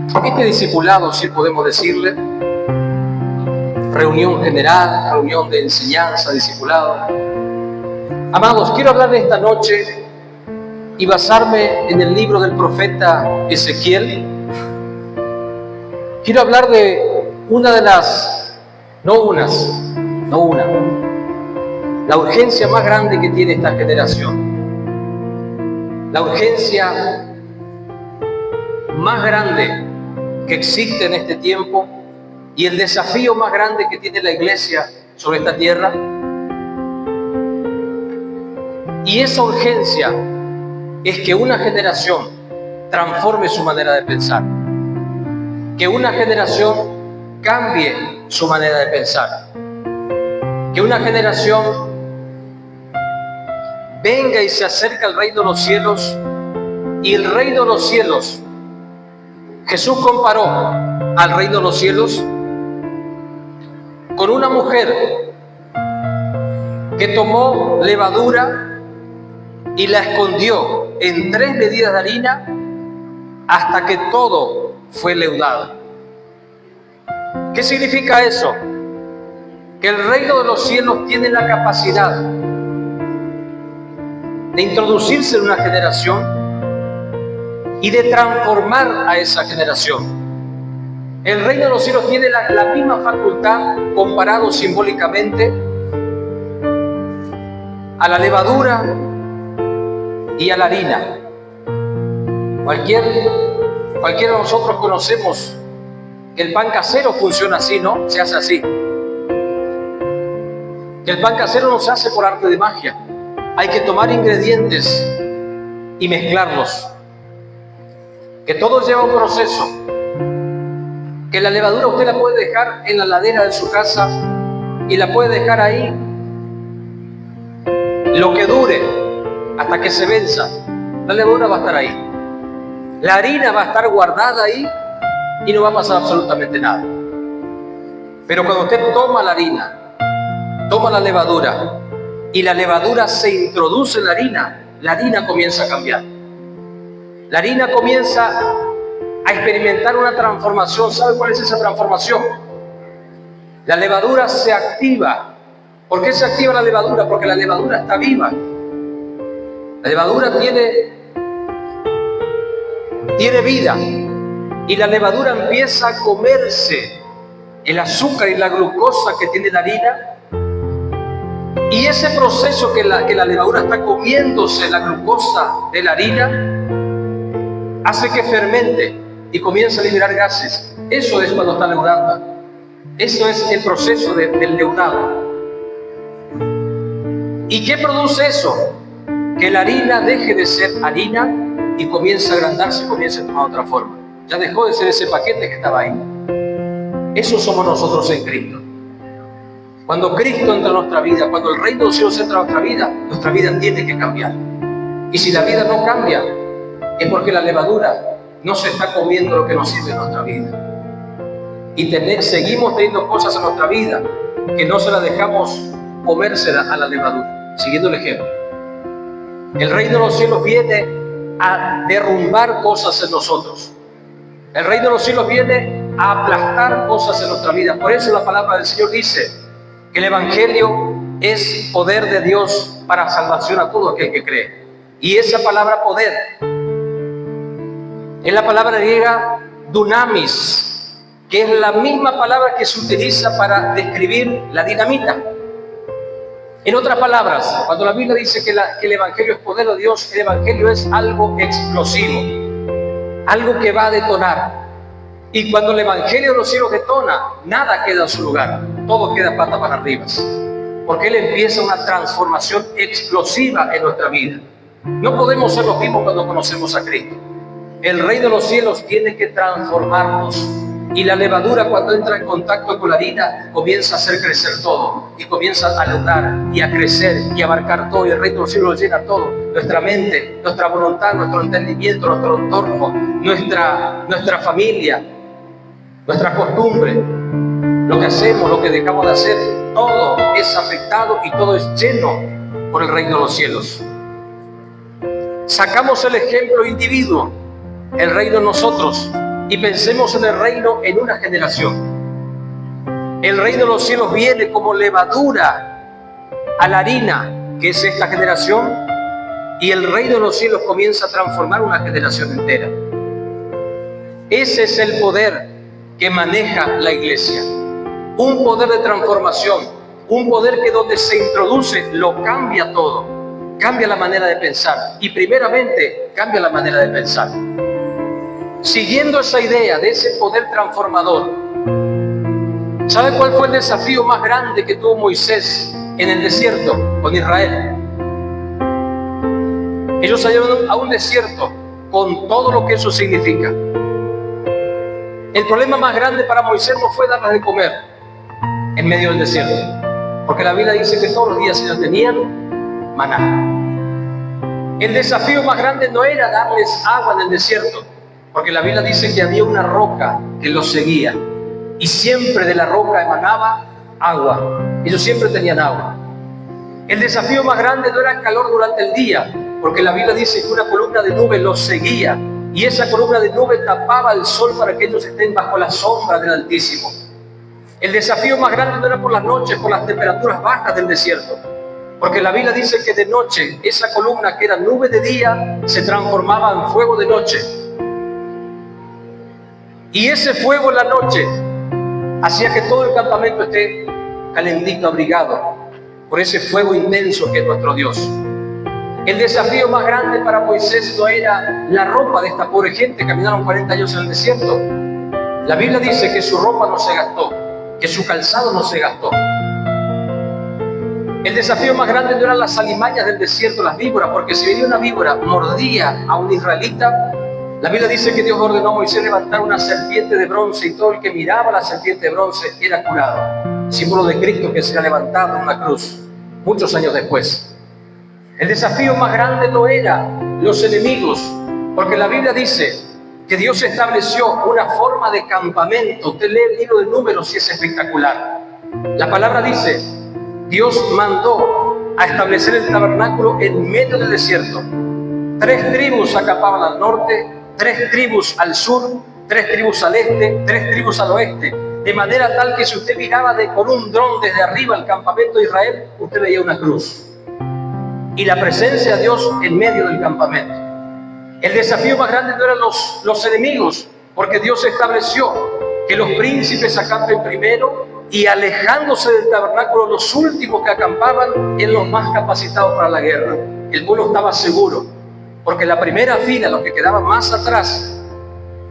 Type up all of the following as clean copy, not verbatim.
Este discipulado, si podemos decirle, reunión general, reunión de enseñanza, discipulado. Amados, quiero hablar de esta noche y basarme en el libro del profeta Ezequiel. Quiero hablar de una de las, la urgencia más grande que tiene esta generación. La urgencia más grande que existe en este tiempo y el desafío más grande que tiene la iglesia sobre esta tierra. Y esa urgencia es que una generación transforme su manera de pensar, que una generación cambie su manera de pensar, que una generación venga y se acerque al reino de los cielos. Y el reino de los cielos, Jesús comparó al reino de los cielos con una mujer que tomó levadura y la escondió en 3 medidas de harina hasta que todo fue leudado. ¿Qué significa eso? Que el reino de los cielos tiene la capacidad de introducirse en una generación y de transformar a esa generación. El reino de los cielos tiene la misma facultad, comparado simbólicamente a la levadura y a la harina. Cualquiera de nosotros conocemos que el pan casero funciona así, ¿no? Se hace así. Que el pan casero no se hace por arte de magia. Hay que tomar ingredientes y mezclarlos. Que todo lleva un proceso. Que la levadura usted la puede dejar en la ladera de su casa y la puede dejar ahí lo que dure hasta que se venza. La levadura va a estar ahí. La harina va a estar guardada ahí y no va a pasar absolutamente nada. Pero cuando usted toma la harina, toma la levadura y la levadura se introduce en la harina comienza a cambiar. La harina comienza a experimentar una transformación. ¿Sabe cuál es esa transformación? La levadura se activa. ¿Por qué se activa la levadura? Porque la levadura está viva. La levadura tiene vida. Y la levadura empieza a comerse el azúcar y la glucosa que tiene la harina. Y ese proceso que la levadura está comiéndose la glucosa de la harina hace que fermente y comience a liberar gases. Eso es cuando está leudando. Eso es el proceso del leudado. ¿Y qué produce eso? Que la harina deje de ser harina y comience a agrandarse, comience a tomar otra forma. Ya dejó de ser ese paquete que estaba ahí. Eso somos nosotros en Cristo. Cuando Cristo entra en nuestra vida, cuando el reino de los cielos entra en nuestra vida tiene que cambiar. Y si la vida no cambia, es porque la levadura no se está comiendo lo que nos sirve en nuestra vida. Y seguimos teniendo cosas en nuestra vida que no se las dejamos comérsela a la levadura. Siguiendo el ejemplo. El reino de los cielos viene a derrumbar cosas en nosotros. El reino de los cielos viene a aplastar cosas en nuestra vida. Por eso la palabra del Señor dice que el Evangelio es poder de Dios para salvación a todo aquel que cree. Y esa palabra poder es la palabra griega dunamis, que es la misma palabra que se utiliza para describir la dinamita. En otras palabras, cuando la Biblia dice que el Evangelio es poder de Dios, el Evangelio es algo explosivo, algo que va a detonar. Y cuando el Evangelio de los cielos detona, nada queda en su lugar, todo queda pata para arriba, porque Él empieza una transformación explosiva en nuestra vida. No podemos ser los mismos cuando conocemos a Cristo. El reino de los cielos tiene que transformarnos. Y la levadura, cuando entra en contacto con la harina, comienza a hacer crecer todo. Y comienza a leudar y a crecer y a abarcar todo. Y el reino de los cielos lo llena todo. Nuestra mente, nuestra voluntad, nuestro entendimiento, nuestro entorno, nuestra familia, nuestra costumbre, lo que hacemos, lo que dejamos de hacer, todo es afectado y todo es lleno por el reino de los cielos. Sacamos el ejemplo individuo, el reino en nosotros, y pensemos en el reino en una generación. El reino de los cielos viene como levadura a la harina, que es esta generación, y el reino de los cielos comienza a transformar una generación entera. Ese es el poder que maneja la iglesia. Un poder de transformación, un poder que donde se introduce lo cambia todo, cambia la manera de pensar y primeramente cambia la manera de pensar. Siguiendo esa idea de ese poder transformador, ¿sabe cuál fue el desafío más grande que tuvo Moisés en el desierto con Israel? Ellos salieron a un desierto con todo lo que eso significa. El problema más grande para Moisés no fue darles de comer en medio del desierto, porque la Biblia dice que todos los días ellos tenían maná. El desafío más grande no era darles agua en el desierto, porque la Biblia dice que había una roca que los seguía y siempre de la roca emanaba agua. Ellos siempre tenían agua. El desafío más grande no era el calor durante el día, porque la Biblia dice que una columna de nube los seguía y esa columna de nube tapaba el sol para que ellos estén bajo la sombra del Altísimo. El desafío más grande no era por las noches, por las temperaturas bajas del desierto, porque la Biblia dice que de noche esa columna que era nube de día se transformaba en fuego de noche. Y ese fuego en la noche hacía que todo el campamento esté calentito, abrigado por ese fuego intenso que es nuestro Dios. El desafío más grande para Moisés no era la ropa de esta pobre gente, caminaron 40 años en el desierto. La Biblia dice que su ropa no se gastó, que su calzado no se gastó. El desafío más grande no eran las alimañas del desierto, las víboras, porque si venía una víbora, mordía a un israelita. La Biblia dice que Dios ordenó a Moisés levantar una serpiente de bronce y todo el que miraba la serpiente de bronce era curado. Símbolo de Cristo que será levantado en una cruz, muchos años después. El desafío más grande no era los enemigos, porque la Biblia dice que Dios estableció una forma de campamento. Usted lee el libro de Números y es espectacular. La palabra dice, Dios mandó a establecer el tabernáculo en medio del desierto. 3 tribus acampaban al norte, 3 tribus al sur, 3 tribus al este, 3 tribus al oeste. De manera tal que si usted miraba con un dron desde arriba al campamento de Israel, usted veía una cruz. Y la presencia de Dios en medio del campamento. El desafío más grande no eran los enemigos, porque Dios estableció que los príncipes acampen primero y alejándose del tabernáculo los últimos que acampaban eran los más capacitados para la guerra. El pueblo estaba seguro, porque la primera fila, los que quedaban más atrás,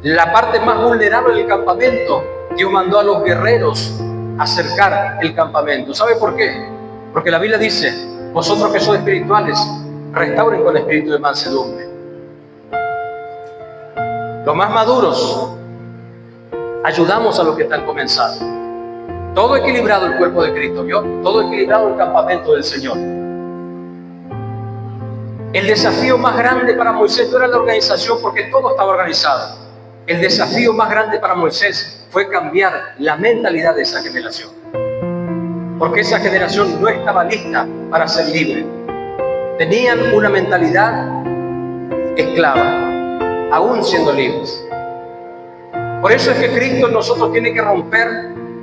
la parte más vulnerable del campamento, Dios mandó a los guerreros a cercar el campamento. ¿Sabe por qué? Porque la Biblia dice, vosotros que sois espirituales, restauren con espíritu de mansedumbre. Los más maduros, ayudamos a los que están comenzando. Todo equilibrado el cuerpo de Cristo, ¿vio? Todo equilibrado el campamento del Señor. El desafío más grande para Moisés no era la organización, porque todo estaba organizado. El desafío más grande para Moisés fue cambiar la mentalidad de esa generación. Porque esa generación no estaba lista para ser libre. Tenían una mentalidad esclava, aún siendo libres. Por eso es que Cristo en nosotros tiene que romper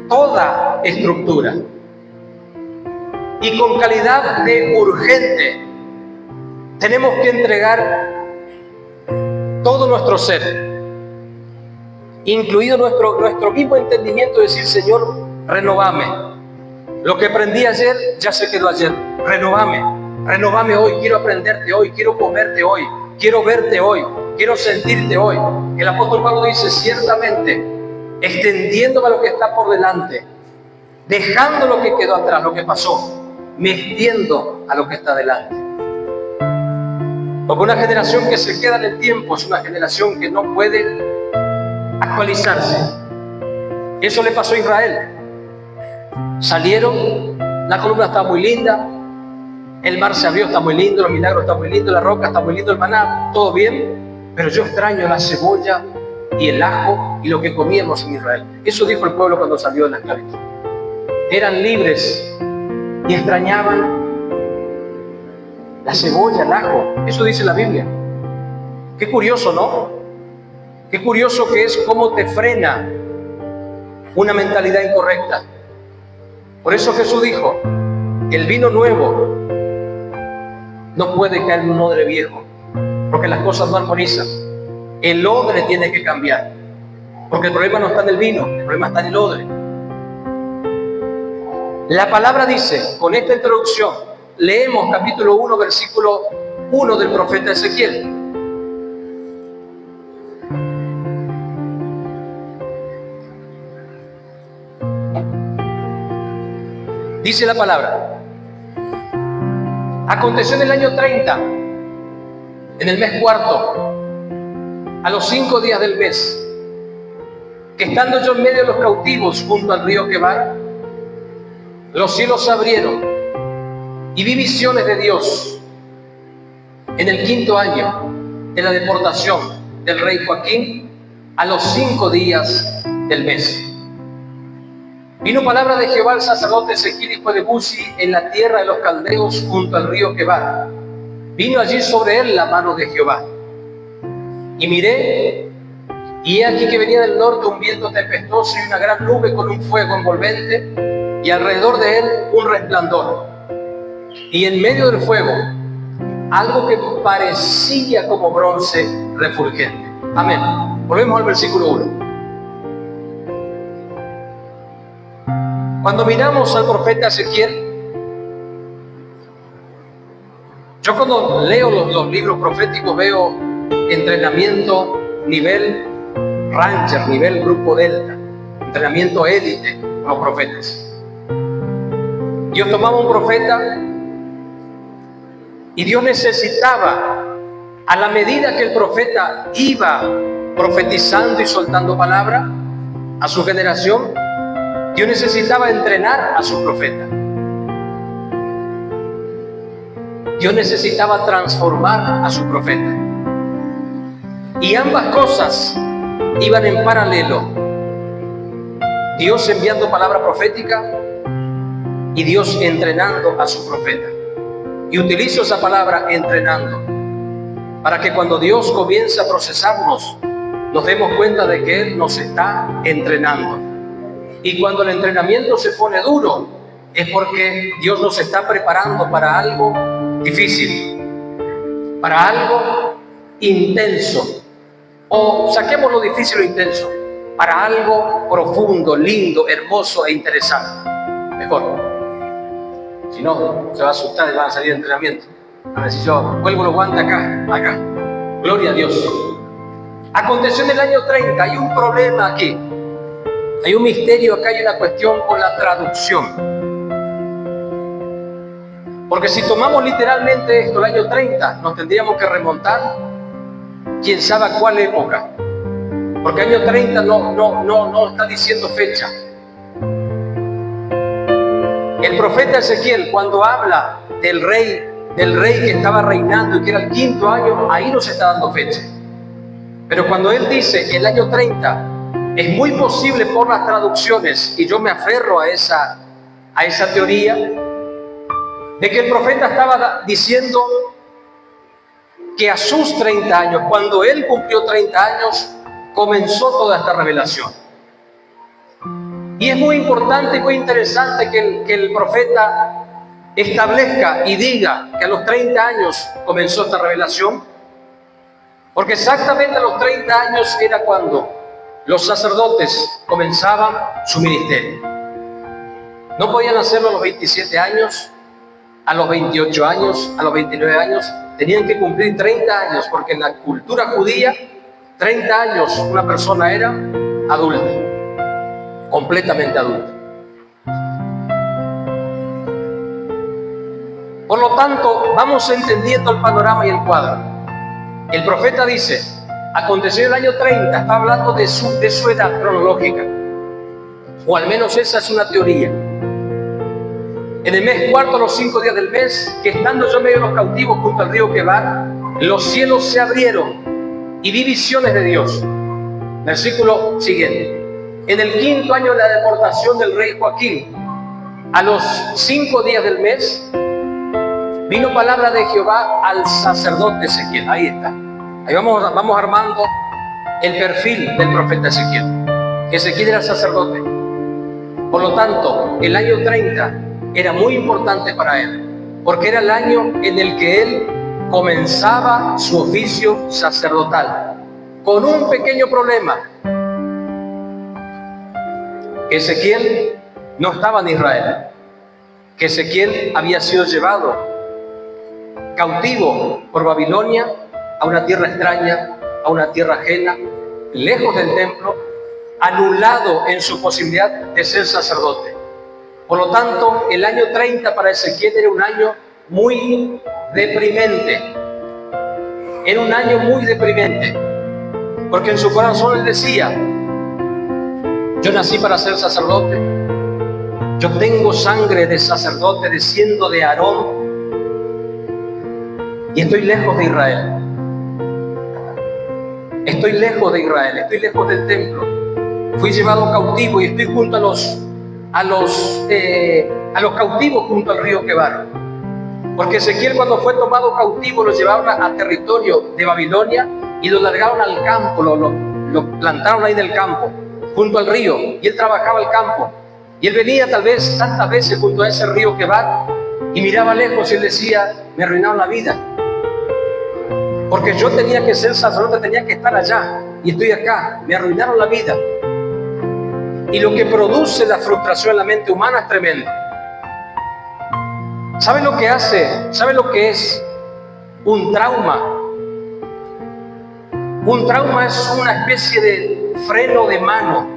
toda estructura. Y con calidad de urgente, tenemos que entregar todo nuestro ser, incluido nuestro mismo entendimiento, de decir, Señor, renovame. Lo que aprendí ayer ya se quedó ayer. Renovame hoy. Quiero aprenderte hoy, quiero comerte hoy, quiero verte hoy, quiero sentirte hoy. El apóstol Pablo dice, ciertamente, extendiéndome a lo que está por delante, dejando lo que quedó atrás, lo que pasó, me extiendo a lo que está delante. Porque una generación que se queda en el tiempo es una generación que no puede actualizarse. Eso le pasó a Israel. Salieron, la columna estaba muy linda, el mar se abrió, está muy lindo, los milagros están muy lindos, la roca está muy lindo, el maná, todo bien, pero yo extraño la cebolla y el ajo y lo que comíamos en Israel. Eso dijo el pueblo cuando salió de la esclavitud. Eran libres y extrañaban la cebolla, el ajo. Eso dice la Biblia. Qué curioso, ¿no? Qué curioso que es cómo te frena una mentalidad incorrecta. Por eso Jesús dijo, el vino nuevo no puede caer en un odre viejo, porque las cosas no armonizan. El odre tiene que cambiar, porque el problema no está en el vino, el problema está en el odre. La palabra dice, con esta introducción, leemos capítulo 1, versículo 1 del profeta Ezequiel. Dice la palabra: aconteció en el año 30, en el mes cuarto, a los 5 días del mes, que estando yo en medio de los cautivos junto al río Quebar, los cielos se abrieron y vi visiones de Dios en el 5.º año de la deportación del rey Joaquín, a los 5 días del mes. Vino palabra de Jehová al sacerdote Ezequiel, hijo de Buzi, en la tierra de los caldeos junto al río Quebar. Vino allí sobre él la mano de Jehová. Y miré, y he aquí que venía del norte un viento tempestuoso y una gran nube con un fuego envolvente, y alrededor de él un resplandor. Y en medio del fuego, algo que parecía como bronce refulgente. Amén. Volvemos al versículo 1. Cuando miramos al profeta Ezequiel, yo cuando leo los libros proféticos veo entrenamiento nivel Ranger, nivel Grupo Delta, entrenamiento élite a los profetas. Dios tomaba un profeta y Dios necesitaba, a la medida que el profeta iba profetizando y soltando palabra a su generación, Dios necesitaba entrenar a su profeta. Dios necesitaba transformar a su profeta. Y ambas cosas iban en paralelo. Dios enviando palabra profética y Dios entrenando a su profeta. Y utilizo esa palabra entrenando para que cuando Dios comience a procesarnos, nos demos cuenta de que Él nos está entrenando. Y cuando el entrenamiento se pone duro, es porque Dios nos está preparando para algo difícil, para algo intenso. O saquemos lo difícil o intenso, para algo profundo, lindo, hermoso e interesante. Mejor. Si no, se va a asustar y van a salir de entrenamiento. A ver si yo cuelgo los guantes acá. Gloria a Dios. Aconteció en el año 30, hay un problema aquí. Hay un misterio acá, hay una cuestión con la traducción. Porque si tomamos literalmente esto, el año 30, nos tendríamos que remontar, quién sabe a cuál época. Porque año 30 no está diciendo fecha. El profeta Ezequiel, cuando habla del rey que estaba reinando y que era el 5.º año, ahí no se está dando fecha. Pero cuando él dice el año 30, es muy posible por las traducciones, y yo me aferro a esa teoría, de que el profeta estaba diciendo que a sus 30 años, cuando él cumplió 30 años, comenzó toda esta revelación. Y es muy importante y muy interesante que el profeta establezca y diga que a los 30 años comenzó esta revelación, porque exactamente a los 30 años era cuando los sacerdotes comenzaban su ministerio. No podían hacerlo a los 27 años, a los 28 años, a los 29 años. Tenían que cumplir 30 años, porque en la cultura judía, 30 años una persona era adulta, completamente adulta. Por lo tanto, vamos entendiendo el panorama y el cuadro. El profeta dice, aconteció el año 30, está hablando de su edad cronológica, o al menos esa es una teoría. En el mes cuarto, los 5 días del mes, que estando yo en medio de los cautivos junto al río Quebar, los cielos se abrieron y vi visiones de Dios. Versículo siguiente. En el 5.º año de la deportación del rey Joaquín, a los 5 días del mes, vino palabra de Jehová al sacerdote Ezequiel. Ahí está. Ahí vamos armando el perfil del profeta Ezequiel. Ezequiel era sacerdote. Por lo tanto, el año 30 era muy importante para él, porque era el año en el que él comenzaba su oficio sacerdotal, con un pequeño problema. Ezequiel no estaba en Israel, que Ezequiel había sido llevado cautivo por Babilonia a una tierra extraña, a una tierra ajena, lejos del templo, anulado en su posibilidad de ser sacerdote. Por lo tanto, el año 30 para Ezequiel era un año muy deprimente. Era un año muy deprimente, porque en su corazón él decía: yo nací para ser sacerdote, yo tengo sangre de sacerdote, desciendo de Aarón, y estoy lejos de Israel. Estoy lejos de Israel, estoy lejos del templo. Fui llevado cautivo y estoy junto a los cautivos junto al río Quebar. Porque Ezequiel, cuando fue tomado cautivo, lo llevaron a territorio de Babilonia y lo largaron al campo, lo plantaron ahí en el campo, junto al río, y él trabajaba el campo. Y él venía tal vez tantas veces junto a ese río Quebar y miraba lejos y él decía: me arruinaron la vida. Porque yo tenía que ser sacerdote, tenía que estar allá y estoy acá, me arruinaron la vida. Y lo que produce la frustración en la mente humana es tremendo. ¿Sabe lo que hace? ¿Sabe lo que es un trauma? Un trauma es una especie de freno de mano.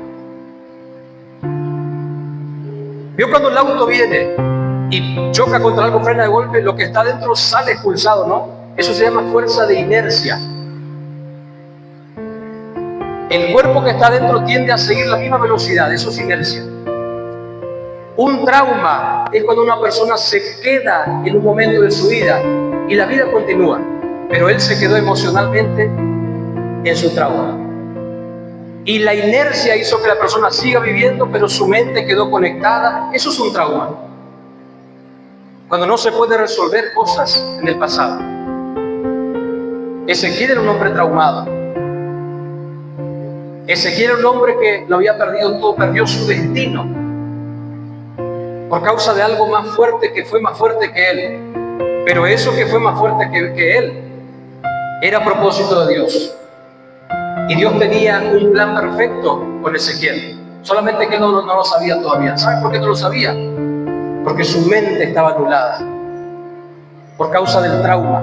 ¿Vio cuando el auto viene y choca contra algo, frena de golpe? Lo que está dentro sale expulsado, ¿no? Eso se llama fuerza de inercia. El cuerpo que está dentro tiende a seguir la misma velocidad, eso es inercia. Un trauma es cuando una persona se queda en un momento de su vida y la vida continúa, pero él se quedó emocionalmente en su trauma. Y la inercia hizo que la persona siga viviendo, pero su mente quedó conectada. Eso es un trauma. Cuando no se puede resolver cosas en el pasado. Ezequiel era un hombre traumado. Ezequiel era un hombre que lo había perdido todo, perdió su destino por causa de algo más fuerte, que fue más fuerte que él. Pero eso que fue más fuerte que él era a propósito de Dios. Y Dios tenía un plan perfecto con Ezequiel. Solamente que él no lo sabía todavía. ¿Sabe por qué no lo sabía? Porque su mente estaba anulada por causa del trauma.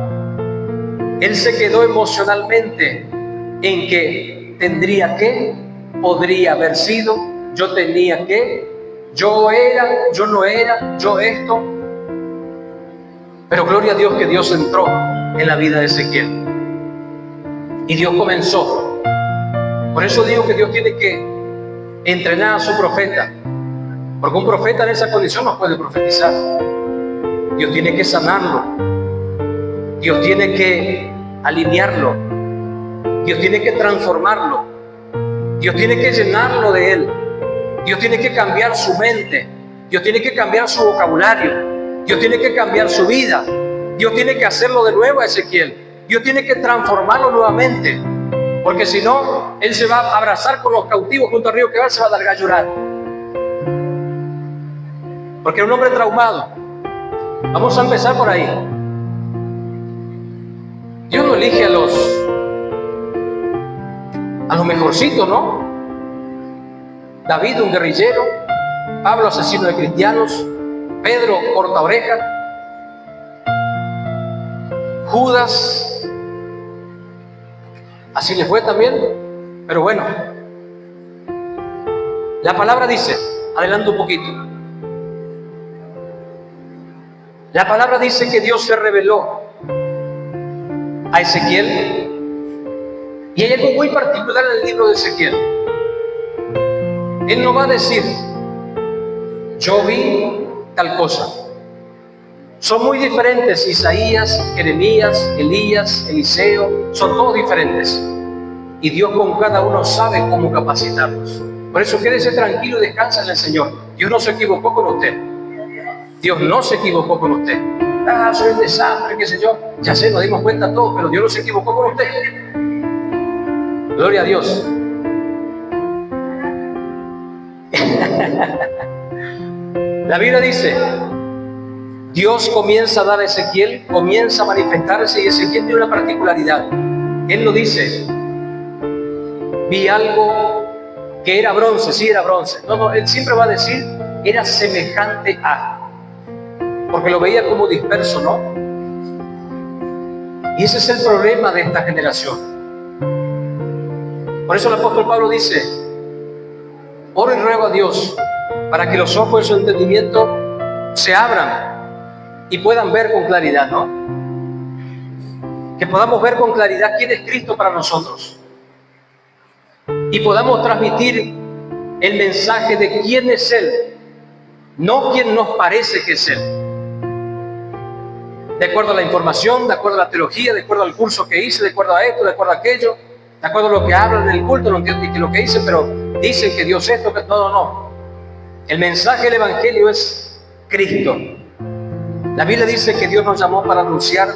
Él se quedó emocionalmente en que tendría que, podría haber sido, yo tenía que, yo era, yo no era, yo esto. Pero gloria a Dios que Dios entró en la vida de Ezequiel. Y Dios comenzó. Por eso digo que Dios tiene que entrenar a su profeta. Porque un profeta en esa condición no puede profetizar. Dios tiene que sanarlo. Dios tiene que alinearlo. Dios tiene que transformarlo. Dios tiene que llenarlo de Él. Dios tiene que cambiar su mente. Dios tiene que cambiar su vocabulario. Dios tiene que cambiar su vida. Dios tiene que hacerlo de nuevo a Ezequiel. Dios tiene que transformarlo nuevamente. Porque si no, él se va a abrazar con los cautivos junto al río Quebar, se va a largar a llorar. Porque era un hombre traumado. Vamos a empezar por ahí. Dios no elige a los mejorcitos, ¿no? David, un guerrillero. Pablo, asesino de cristianos. Pedro, corta oreja. Judas, así le fue también. Pero bueno, la palabra dice, adelanto un poquito. La palabra dice que Dios se reveló a Ezequiel. Y hay algo muy particular en el libro de Ezequiel. Él no va a decir, yo vi tal cosa. Son muy diferentes. Isaías, Jeremías, Elías, Eliseo, son todos diferentes. Y Dios con cada uno sabe cómo capacitarlos. Por eso quédese tranquilo y descansa en el Señor. Dios no se equivocó con usted. Dios no se equivocó con usted. Ah, soy un desastre, qué sé yo. Ya sé, nos dimos cuenta todos, pero Dios no se equivocó con usted. Gloria a Dios. La Biblia dice, Dios comienza a dar a Ezequiel, comienza a manifestarse, y Ezequiel tiene una particularidad. Él lo dice, vi algo que era bronce, sí era bronce. No, él siempre va a decir, era semejante a, porque lo veía como disperso, ¿no? Y ese es el problema de esta generación. Por eso el apóstol Pablo dice, oro y ruego a Dios para que los ojos de su entendimiento se abran y puedan ver con claridad, ¿no? Que podamos ver con claridad quién es Cristo para nosotros y podamos transmitir el mensaje de quién es Él, no quién nos parece que es Él. De acuerdo a la información, de acuerdo a la teología, de acuerdo al curso que hice, de acuerdo a esto, de acuerdo a aquello, de acuerdo a lo que hablan en el culto, no entiendo que lo que dicen, pero dicen que Dios esto, que no. El mensaje del Evangelio es Cristo. La Biblia dice que Dios nos llamó para anunciar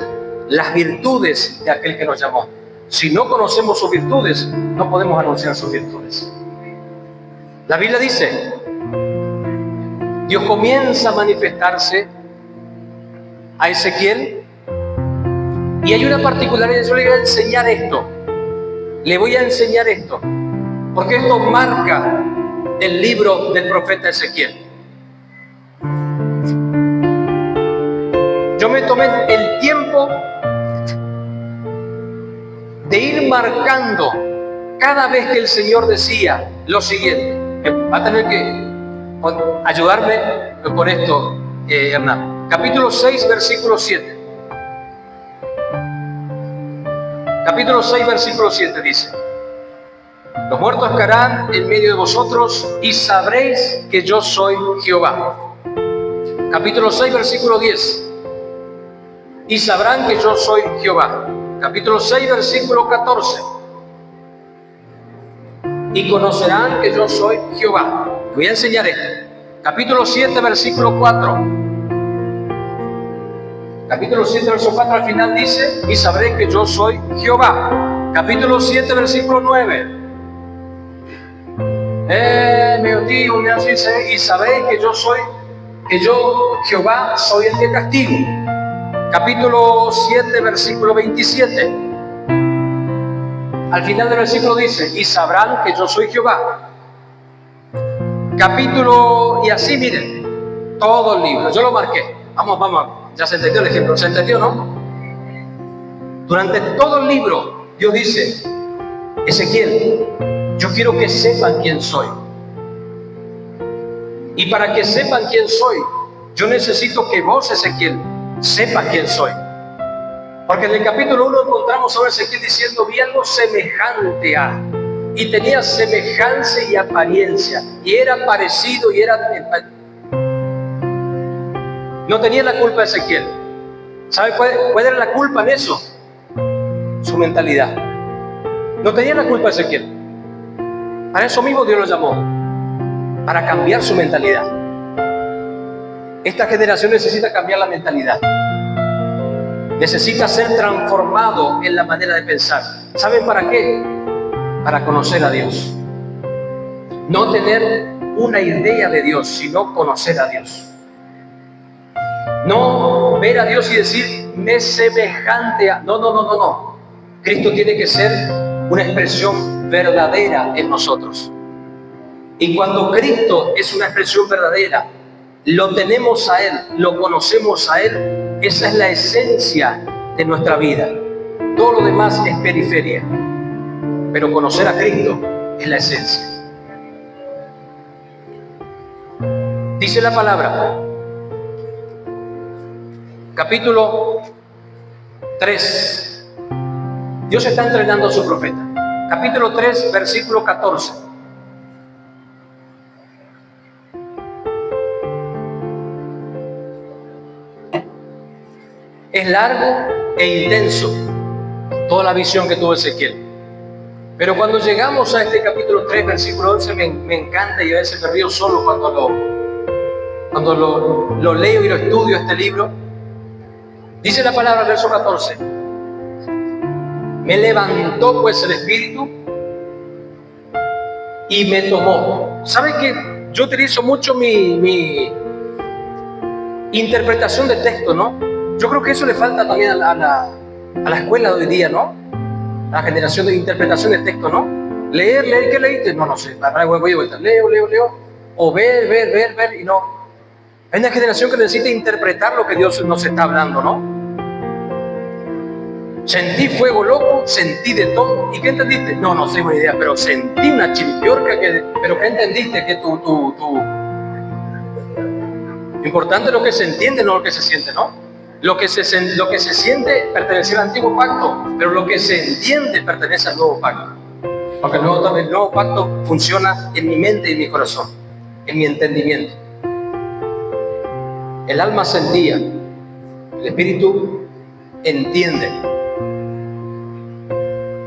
las virtudes de aquel que nos llamó. Si no conocemos sus virtudes, no podemos anunciar sus virtudes. La Biblia dice, Dios comienza a manifestarse a Ezequiel, y hay una particularidad. Yo le voy a enseñar esto, porque esto marca el libro del profeta Ezequiel. Yo me tomé el tiempo de ir marcando cada vez que el Señor decía lo siguiente. Va a tener que ayudarme con esto, Hernán. Capítulo 6, versículo 7. Capítulo 6, versículo 7 dice, los muertos caerán en medio de vosotros y sabréis que yo soy Jehová. Capítulo 6, versículo 10. Y sabrán que yo soy Jehová. Capítulo 6, versículo 14. Y conocerán que yo soy Jehová. Voy a enseñar esto. Capítulo 7, versículo 4. Capítulo 7, versículo 4 al final dice, y sabré que yo soy Jehová. Capítulo 7, versículo 9. Y sabéis que yo Jehová soy el que castigo. Capítulo 7, versículo 27. Al final del versículo dice, y sabrán que yo soy Jehová. Capítulo, y así miren, todo el libro, yo lo marqué. Vamos, ya se entendió el ejemplo, ¿se entendió, no? Durante todo el libro, Dios dice, Ezequiel, yo quiero que sepan quién soy. Y para que sepan quién soy, yo necesito que vos, Ezequiel, sepas quién soy. Porque en el capítulo 1 encontramos a Ezequiel diciendo, vi algo semejante a, y tenía semejanza y apariencia, y era parecido, y era... No tenía la culpa Ezequiel. ¿Sabe cuál era la culpa en eso? Su mentalidad. No tenía la culpa Ezequiel. Para eso mismo Dios lo llamó, para cambiar su mentalidad. Esta generación necesita cambiar la mentalidad. Necesita ser transformado en la manera de pensar. ¿Saben para qué? Para conocer a Dios. No tener una idea de Dios, sino conocer a Dios. No ver a Dios y decir, me es semejante a... No. Cristo tiene que ser una expresión verdadera en nosotros. Y cuando Cristo es una expresión verdadera, lo tenemos a Él, lo conocemos a Él, esa es la esencia de nuestra vida. Todo lo demás es periferia, pero conocer a Cristo es la esencia. Dice la palabra, capítulo 3. Dios está entrenando a su profeta. Capítulo 3, versículo 14. Es largo e intenso toda la visión que tuvo Ezequiel. Pero cuando llegamos a este capítulo 3, versículo 11, me encanta, y a veces me río solo cuando lo leo y lo estudio este libro. Dice la palabra, verso 14. Me levantó pues el Espíritu y me tomó. ¿Sabe que yo utilizo mucho mi interpretación de texto, ¿no? Yo creo que eso le falta también a la escuela de hoy día, ¿no? A la generación de interpretación de texto, ¿no? Leer, ¿qué leíste? No sé, voy de vuelta, leo, o ver, y no. Hay una generación que necesita interpretar lo que Dios nos está hablando, ¿no? Sentí fuego loco, sentí de todo. ¿Y qué entendiste? No sé buena idea, pero sentí una chiripiorca pero ¿qué entendiste? Que Lo importante es lo que se entiende, no lo que se siente, ¿no? Lo que se siente pertenece al antiguo pacto, pero lo que se entiende pertenece al nuevo pacto. Porque el nuevo pacto funciona en mi mente y en mi corazón, en mi entendimiento. El alma sentía, el espíritu entiende.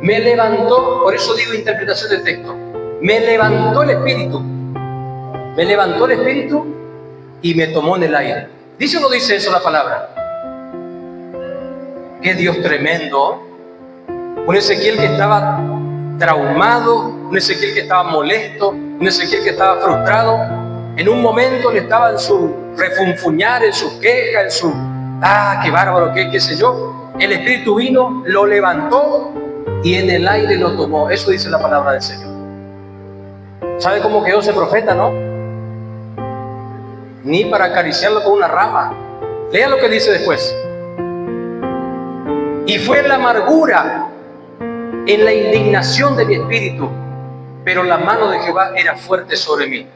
Me levantó, por eso digo interpretación del texto, me levantó el espíritu y me tomó en el aire. ¿Dice o no dice eso la palabra? ¡Qué Dios tremendo! Un Ezequiel que estaba traumado, un Ezequiel que estaba molesto, un Ezequiel que estaba frustrado. En un momento le estaba en su refunfuñar, en su queja, en su qué bárbaro, qué sé yo. El espíritu vino, lo levantó y en el aire lo tomó. Eso dice la palabra del Señor. ¿Sabe cómo quedó ese profeta, no? Ni para acariciarlo con una rama. Lea lo que dice después. Y fue en la amargura, en la indignación de mi espíritu, pero la mano de Jehová era fuerte sobre mí.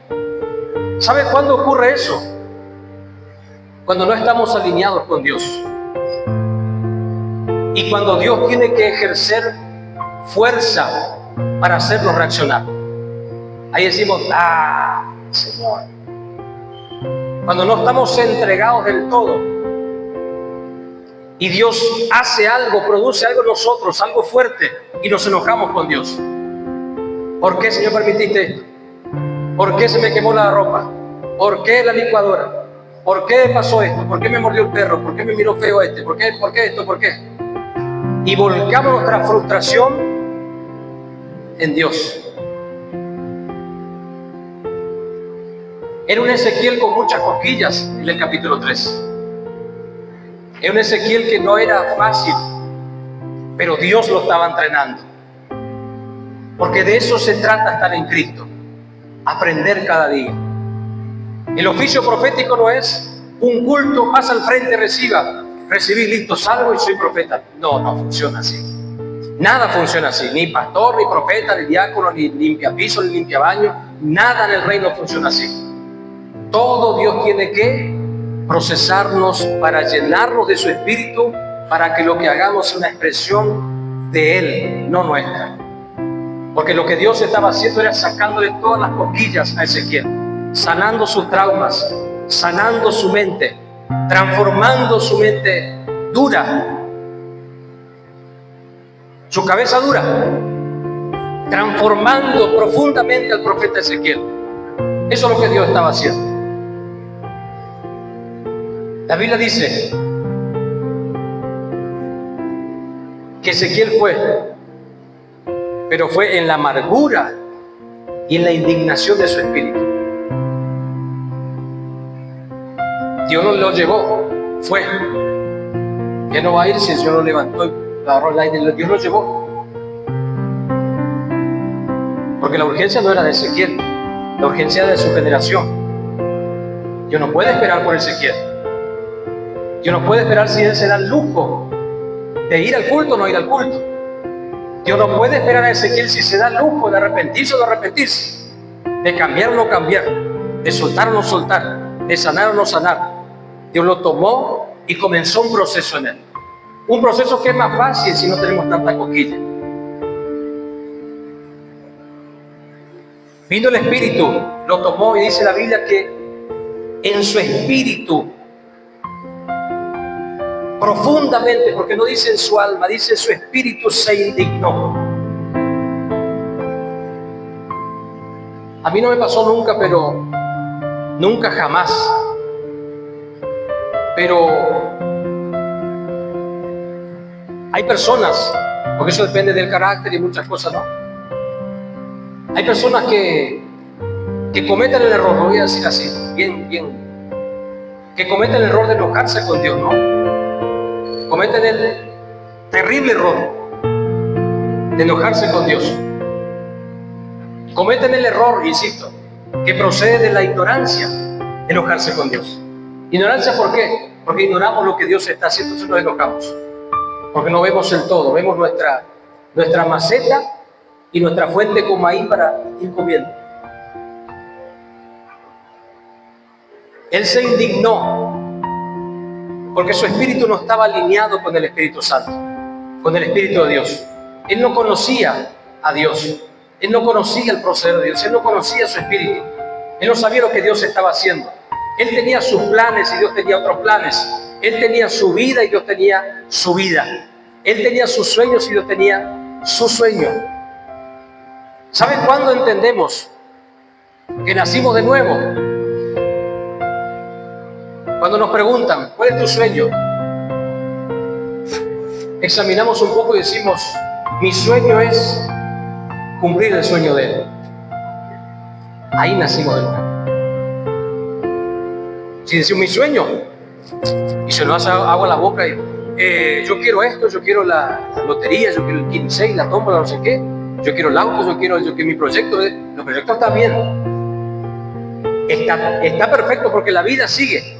¿Sabe cuándo ocurre eso? Cuando no estamos alineados con Dios. Y cuando Dios tiene que ejercer fuerza para hacernos reaccionar. Ahí decimos, Señor. Cuando no estamos entregados del todo y Dios hace algo, produce algo en nosotros, algo fuerte, y nos enojamos con Dios. ¿Por qué, Señor, permitiste esto? ¿Por qué se me quemó la ropa? ¿Por qué la licuadora? ¿Por qué pasó esto? ¿Por qué me mordió el perro? ¿Por qué me miró feo este? ¿Por qué esto? ¿Por qué? Y volcamos nuestra frustración en Dios. Era un Ezequiel con muchas cosquillas en el capítulo 3. Era un Ezequiel que no era fácil, pero Dios lo estaba entrenando. Porque de eso se trata estar en Cristo, aprender cada día. El oficio profético no es un culto, pasa al frente, recibí, listo, salgo y soy profeta. No funciona así. Nada funciona así, ni pastor, ni profeta, ni diácono, ni limpiapiso, ni limpiabaño. Nada en el reino funciona así. Todo Dios tiene que procesarnos para llenarnos de su espíritu, para que lo que hagamos sea una expresión de Él, no nuestra. Porque lo que Dios estaba haciendo era sacándole todas las cosquillas a Ezequiel, sanando sus traumas, sanando su mente, transformando su mente dura, su cabeza dura, transformando profundamente al profeta Ezequiel. Eso es lo que Dios estaba haciendo. La Biblia dice que Ezequiel pero fue en la amargura y en la indignación de su espíritu. Dios no lo llevó, fue. Ya no va a ir si el Señor lo levantó y agarró el aire. Dios lo llevó. Porque la urgencia no era de Ezequiel, la urgencia era de su generación. Dios no puede esperar por Ezequiel. Dios no puede esperar si Él se da el lujo de ir al culto o no ir al culto. Dios no puede esperar a Ezequiel si se da el lujo de arrepentirse o no arrepentirse, de cambiar o no cambiar, de soltar o no soltar, de sanar o no sanar. Dios lo tomó y comenzó un proceso en él. Un proceso que es más fácil si no tenemos tanta cosquilla. Vino el Espíritu, lo tomó y dice la Biblia que en su espíritu, profundamente, porque no dice en su alma, dice en su espíritu, se indignó. A mí no me pasó nunca, nunca jamás. Pero hay personas, porque eso depende del carácter y muchas cosas, ¿no? Hay personas que cometen el error, lo voy a decir así, que cometen el error de enojarse con Dios, ¿no? Cometen el terrible error de enojarse con Dios. Cometen el error, insisto, que procede de la ignorancia, enojarse con Dios. ¿Ignorancia por qué? Porque ignoramos lo que Dios está haciendo, entonces nos enojamos. Porque no vemos el todo, vemos nuestra maceta y nuestra fuente con maíz para ir comiendo. Él se indignó porque su espíritu no estaba alineado con el Espíritu Santo, con el Espíritu de Dios. Él no conocía a Dios, él no conocía el proceder de Dios, él no conocía su espíritu, él no sabía lo que Dios estaba haciendo. Él tenía sus planes y Dios tenía otros planes. Él tenía su vida y Dios tenía su vida. Él tenía sus sueños y Dios tenía su sueño. ¿Saben cuándo entendemos que nacimos de nuevo? Cuando nos preguntan, ¿cuál es tu sueño? Examinamos un poco y decimos, mi sueño es cumplir el sueño de Él. Ahí nacimos de nuevo. Si decimos mi sueño, y se nos hace agua a la boca, y yo quiero esto, yo quiero la lotería, yo quiero el 15, la tómbola, no sé qué, yo quiero el auto, yo quiero mi proyecto, los proyectos están bien. Está perfecto porque la vida sigue.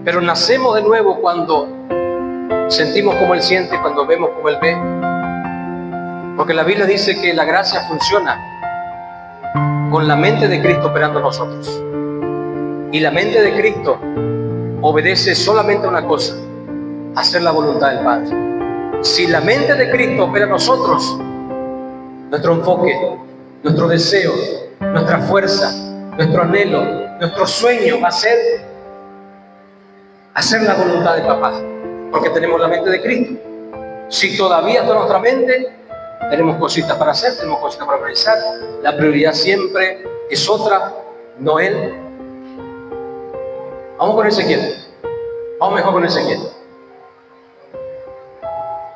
Pero nacemos de nuevo cuando sentimos como Él siente, cuando vemos como Él ve. Porque la Biblia dice que la gracia funciona con la mente de Cristo operando en nosotros. Y la mente de Cristo obedece solamente a una cosa: hacer la voluntad del Padre. Si la mente de Cristo opera en nosotros, nuestro enfoque, nuestro deseo, nuestra fuerza, nuestro anhelo, nuestro sueño va a ser hacer la voluntad de papá, porque tenemos la mente de Cristo. Si todavía está nuestra mente, tenemos cositas para hacer, tenemos cositas para realizar. La prioridad siempre es otra, no Él. Vamos con Ezequiel. Vamos mejor con Ezequiel.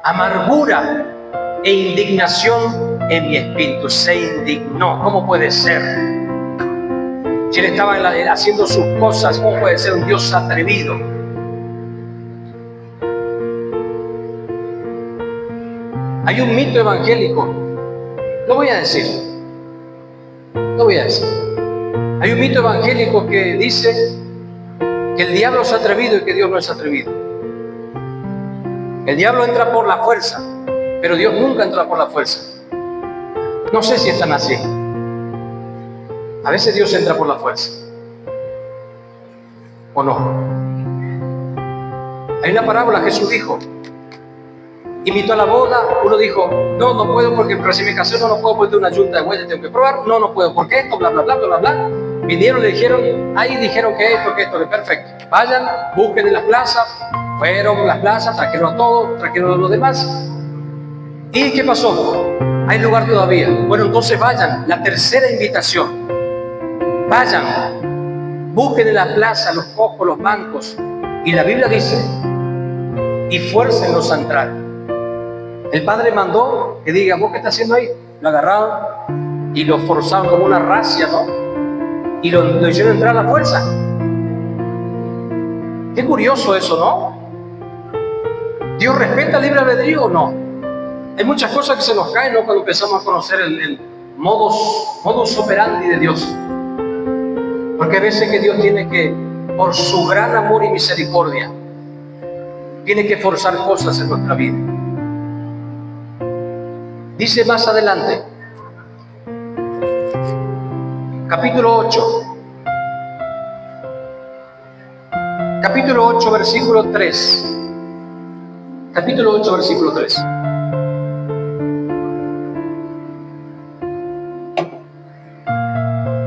Amargura e indignación en mi espíritu. Se indignó. ¿Cómo puede ser? Si Él estaba haciendo sus cosas, ¿cómo puede ser un Dios atrevido? Hay un mito evangélico, lo voy a decir. Hay un mito evangélico que dice que el diablo es atrevido y que Dios no es atrevido. El diablo entra por la fuerza, pero Dios nunca entra por la fuerza. No sé si están así. A veces Dios entra por la fuerza, ¿o no? Hay una parábola, Jesús dijo, invitó a la boda, uno dijo, no puedo porque recién me casé, no puedo porque tengo una yunta de bueyes, tengo que probar, no puedo porque esto, bla, bla, bla, bla, bla, bla. Vinieron, le dijeron, ahí dijeron que esto, perfecto. Vayan, busquen en las plazas, fueron a las plazas, trajeron a todos, trajeron a los demás. ¿Y qué pasó? Hay lugar todavía. Bueno, entonces vayan, la tercera invitación. Vayan, busquen en las plazas, los cojos, los bancos. Y la Biblia dice, y fuércenlos a entrar. El padre mandó que diga, ¿vos qué estás haciendo ahí? Lo agarraron y lo forzaron como una racia, ¿no? Y lo hicieron entrar a la fuerza. Qué curioso eso, ¿no? ¿Dios respeta el libre albedrío o no? Hay muchas cosas que se nos caen, ¿no? Cuando empezamos a conocer el modus operandi de Dios. Porque a veces que Dios tiene que, por su gran amor y misericordia, tiene que forzar cosas en nuestra vida. Dice más adelante, capítulo 8, versículo 3. Capítulo 8, versículo 3.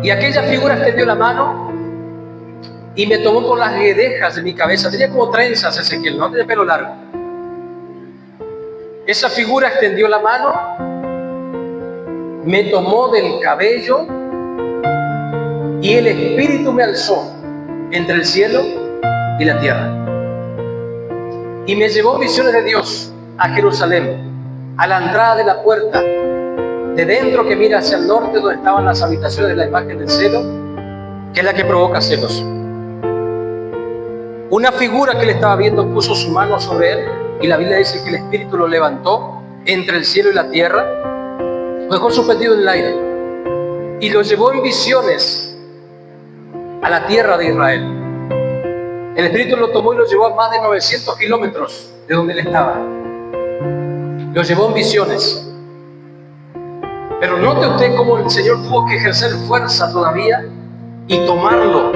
Y aquella figura extendió la mano y me tomó por las guedejas de mi cabeza. Tenía como trenzas Ezequiel, no tenía pelo largo. Esa figura extendió la mano, me tomó del cabello y el Espíritu me alzó entre el cielo y la tierra. Y me llevó visiones de Dios a Jerusalén, a la entrada de la puerta de dentro que mira hacia el norte, donde estaban las habitaciones de la imagen del celo, que es la que provoca celos. Una figura que él estaba viendo puso su mano sobre él, y la Biblia dice que el Espíritu lo levantó entre el cielo y la tierra, lo dejó suspendido en el aire y lo llevó en visiones a la tierra de Israel. El Espíritu lo tomó y lo llevó a más de 900 kilómetros de donde él estaba. Lo llevó en visiones. Pero note usted cómo el Señor tuvo que ejercer fuerza todavía y tomarlo.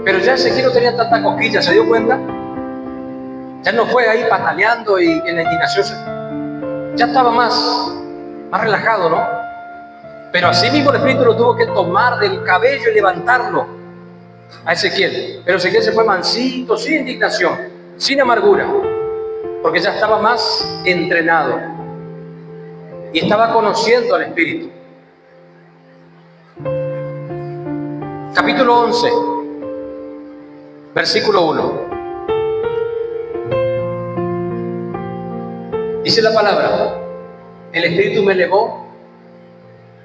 Pero ya Ezequiel no tenía tanta cosquilla, ¿se dio cuenta? Ya no fue ahí pataleando y en la indignación. Ya estaba más relajado, ¿no? Pero así mismo el Espíritu lo tuvo que tomar del cabello y levantarlo a Ezequiel. Pero Ezequiel se fue mansito, sin indignación, sin amargura, porque ya estaba más entrenado y estaba conociendo al Espíritu. Capítulo 11, versículo 1. Dice la palabra: el Espíritu me elevó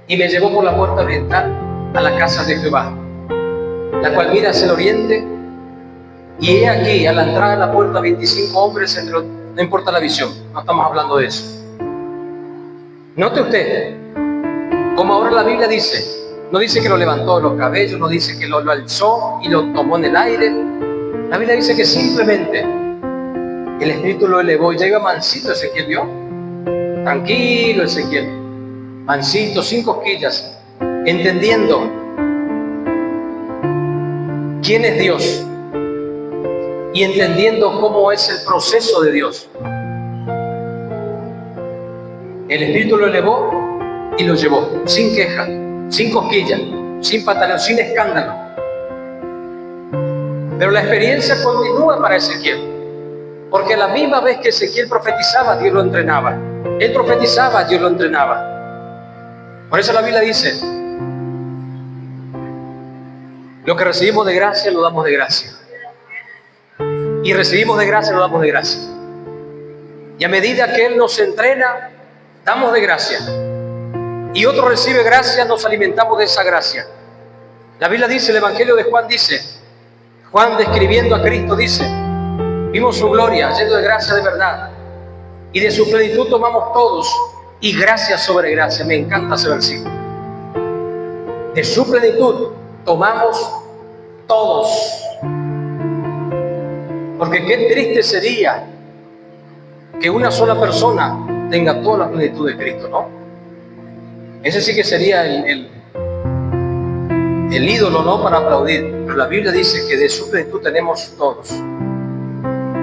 y me llevó por la puerta oriental a la casa de Jehová, la cual mira hacia el oriente, y he aquí, a la entrada de la puerta, 25 hombres entre los... No importa la visión, no estamos hablando de eso. Note usted como ahora la Biblia dice, no dice que lo levantó de los cabellos, no dice que lo alzó y lo tomó en el aire. La Biblia dice que simplemente el Espíritu lo elevó, y ya iba mansito Ezequiel, ¿vio? Tranquilo Ezequiel, mansito, sin cosquillas, entendiendo quién es Dios y entendiendo cómo es el proceso de Dios. El Espíritu lo elevó y lo llevó, sin queja, sin cosquillas, sin pataleo, sin escándalo. Pero la experiencia continúa para Ezequiel, porque a la misma vez que Ezequiel profetizaba, Dios lo entrenaba. Él profetizaba, Dios lo entrenaba. Por eso la Biblia dice: lo que recibimos de gracia, lo damos de gracia. Y recibimos de gracia, lo damos de gracia. Y a medida que Él nos entrena, damos de gracia. Y otro recibe gracia, nos alimentamos de esa gracia. La Biblia dice, el Evangelio de Juan dice, Juan describiendo a Cristo dice: vimos su gloria, lleno de gracia de verdad, y de su plenitud tomamos todos, y gracia sobre gracia. Me encanta ese versículo. De su plenitud tomamos todos. Porque qué triste sería que una sola persona tenga toda la plenitud de Cristo, ¿no? Ese sí que sería el ídolo, ¿no?, para aplaudir. Pero la Biblia dice que de su plenitud tenemos todos.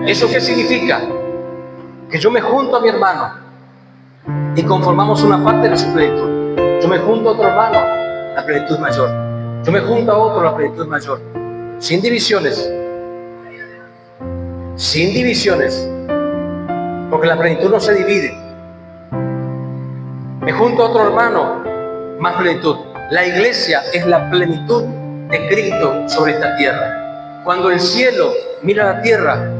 ¿Eso qué significa? Que yo me junto a mi hermano y conformamos una parte de su plenitud. Yo me junto a otro hermano, la plenitud es mayor. Yo me junto a otro, la plenitud es mayor. Sin divisiones. Sin divisiones. Porque la plenitud no se divide. Me junto a otro hermano, más plenitud. La iglesia es la plenitud de Cristo sobre esta tierra. Cuando el cielo mira la tierra,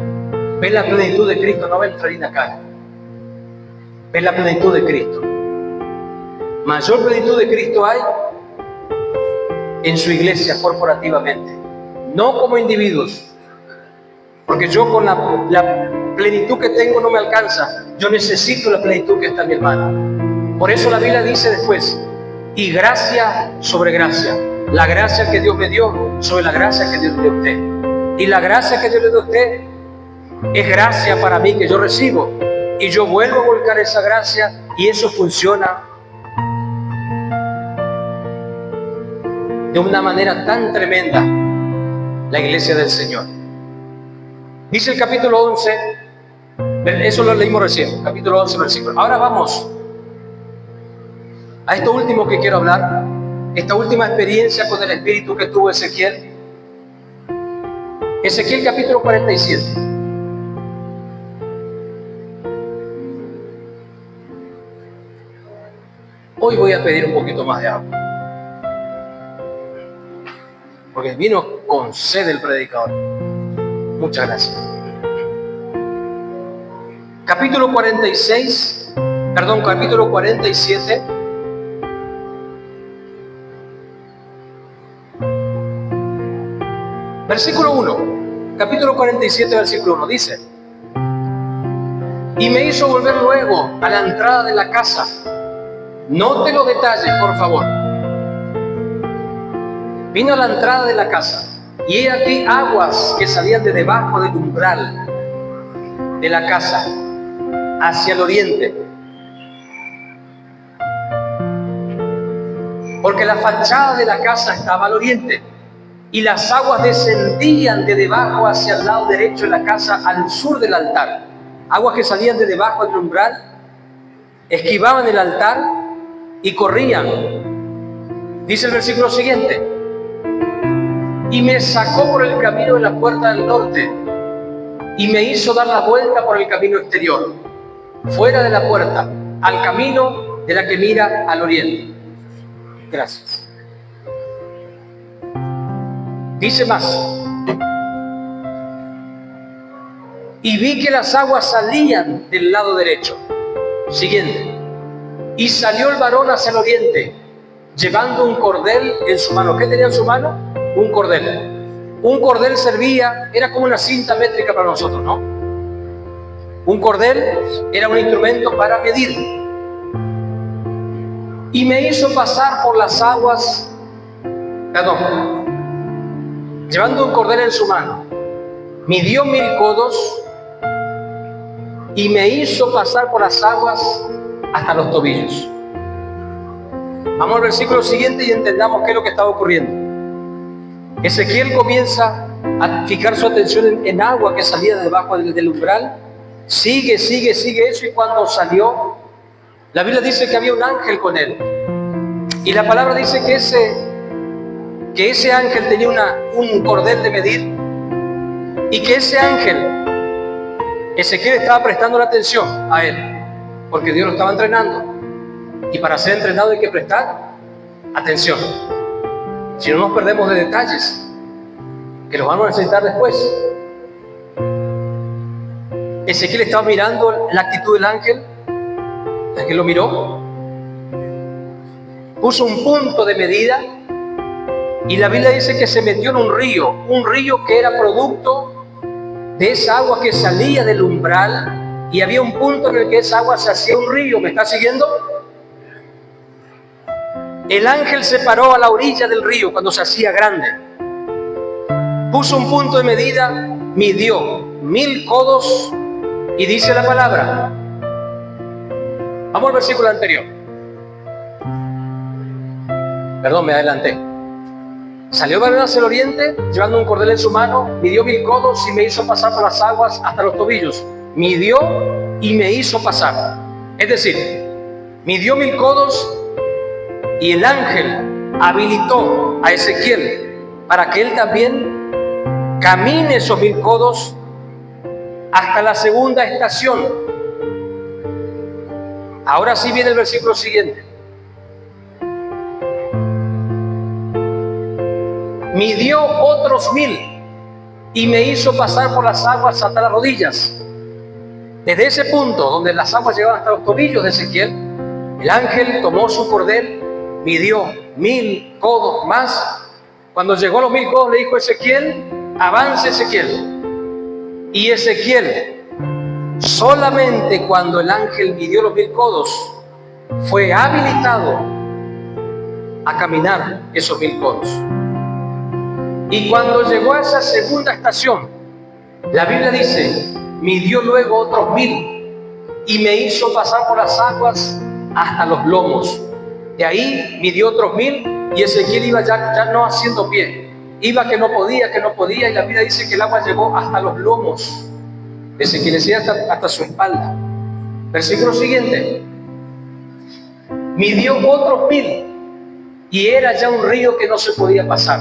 ve la plenitud de Cristo, no ve el Farina acá. Ve la plenitud de Cristo. Mayor plenitud de Cristo hay en su iglesia corporativamente, no como individuos. Porque yo con la plenitud que tengo no me alcanza. Yo necesito la plenitud que está en mi hermano. Por eso la Biblia dice después: y gracia sobre gracia. La gracia que Dios me dio sobre la gracia que Dios le dio a usted. Y la gracia que Dios le dio a usted es gracia para mí que yo recibo. Y yo vuelvo a volcar esa gracia, y eso funciona de una manera tan tremenda, la iglesia del Señor. Dice el capítulo 11, eso lo leímos recién, capítulo 11, versículo. Ahora vamos a esto último que quiero hablar, esta última experiencia con el Espíritu que tuvo Ezequiel. Ezequiel capítulo 47. Hoy voy a pedir un poquito más de agua, porque vino con sed el predicador. Muchas gracias. Capítulo 47, Versículo 1, capítulo 47, versículo 1, dice: y me hizo volver luego a la entrada de la casa. Note los detalles, por favor. Vino a la entrada de la casa, y he aquí aguas que salían de debajo del umbral de la casa hacia el oriente, porque la fachada de la casa estaba al oriente, y las aguas descendían de debajo hacia el lado derecho de la casa al sur del altar. Aguas que salían de debajo del umbral, esquivaban el altar y corrían. Dice el versículo siguiente: y me sacó por el camino de la puerta del norte, y me hizo dar la vuelta por el camino exterior, fuera de la puerta, al camino de la que mira al oriente. Gracias. Dice más: y vi que las aguas salían del lado derecho. Siguiente: y salió el varón hacia el oriente, llevando un cordel en su mano. ¿Qué tenía en su mano? Un cordel. Un cordel servía, era como una cinta métrica para nosotros, ¿no? Un cordel era un instrumento para medir. Y me hizo pasar por las aguas, llevando un cordel en su mano, midió 1000 codos y me hizo pasar por las aguas hasta los tobillos. Vamos al versículo siguiente y entendamos qué es lo que estaba ocurriendo. Ezequiel comienza a fijar su atención en agua que salía de debajo del umbral. Sigue eso, y cuando salió, la Biblia dice que había un ángel con él. Y la palabra dice que ese ángel tenía un cordel de medir, y que ese ángel, Ezequiel estaba prestando la atención a él, porque Dios lo estaba entrenando. Y para ser entrenado hay que prestar atención. Si no nos perdemos de detalles, que los vamos a necesitar después. Ezequiel estaba mirando la actitud del ángel. El ángel lo miró, puso un punto de medida, y la Biblia dice que se metió en un río que era producto de esa agua que salía del umbral, y había un punto en el que esa agua se hacía un río. ¿Me está siguiendo? El ángel se paró a la orilla del río cuando se hacía grande, puso un punto de medida, midió 1000 codos, y dice la palabra, vamos al versículo anterior, perdón, me adelanté. Salió varón hacia el oriente, llevando un cordel en su mano, midió 1000 codos y me hizo pasar por las aguas hasta los tobillos. Midió y me hizo pasar. Es decir, midió 1000 codos, y el ángel habilitó a Ezequiel para que él también camine esos 1000 codos hasta la segunda estación. Ahora sí viene el versículo siguiente. Midió otros 1000 y me hizo pasar por las aguas hasta las rodillas. Desde ese punto donde las aguas llegaban hasta los tobillos de Ezequiel, el ángel tomó su cordel, midió 1000 codos más. Cuando llegó a los 1000 codos, le dijo a Ezequiel: avance, Ezequiel. Y Ezequiel, solamente cuando el ángel midió los 1000 codos, fue habilitado a caminar esos 1000 codos. Y cuando llegó a esa segunda estación, la Biblia dice, midió luego otros 1000 y me hizo pasar por las aguas hasta los lomos. De ahí midió otros 1000 y Ezequiel iba ya no haciendo pie. Iba que no podía, y la Biblia dice que el agua llegó hasta los lomos. Ezequiel decía hasta su espalda. Versículo siguiente. Midió otros 1000 y era ya un río que no se podía pasar,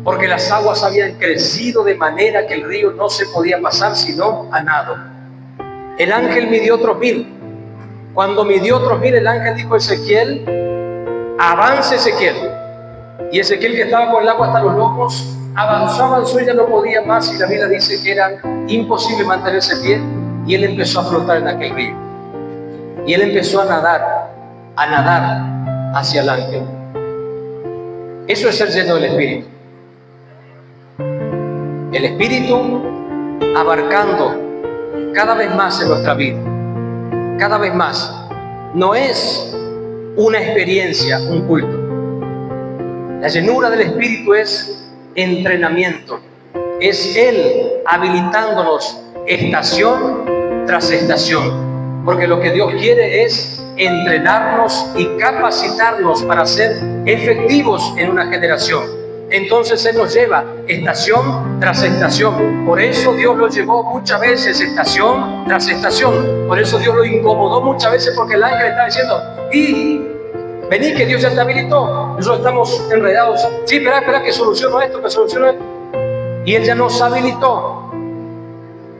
porque las aguas habían crecido de manera que el río no se podía pasar sino a nado. El ángel midió otros 1000. Cuando midió otros 1000, el ángel dijo a Ezequiel: avance, Ezequiel. Y Ezequiel, que estaba con el agua hasta los lomos, avanzó y ya no podía más, y la Biblia dice que era imposible mantenerse en pie, y él empezó a flotar en aquel río. Y él empezó a nadar hacia el ángel. Eso es ser lleno del Espíritu. El Espíritu abarcando cada vez más en nuestra vida, cada vez más. No es una experiencia, un culto. La llenura del Espíritu es entrenamiento. Es Él habilitándonos estación tras estación. Porque lo que Dios quiere es entrenarnos y capacitarnos para ser efectivos en una generación. Entonces Él nos lleva estación tras estación. Por eso Dios lo llevó muchas veces estación tras estación. Por eso Dios lo incomodó muchas veces, porque el ángel estaba diciendo: y vení, que Dios ya te habilitó. Nosotros estamos enredados. Sí, espera, que soluciono esto, que soluciono esto. Y Él ya nos habilitó.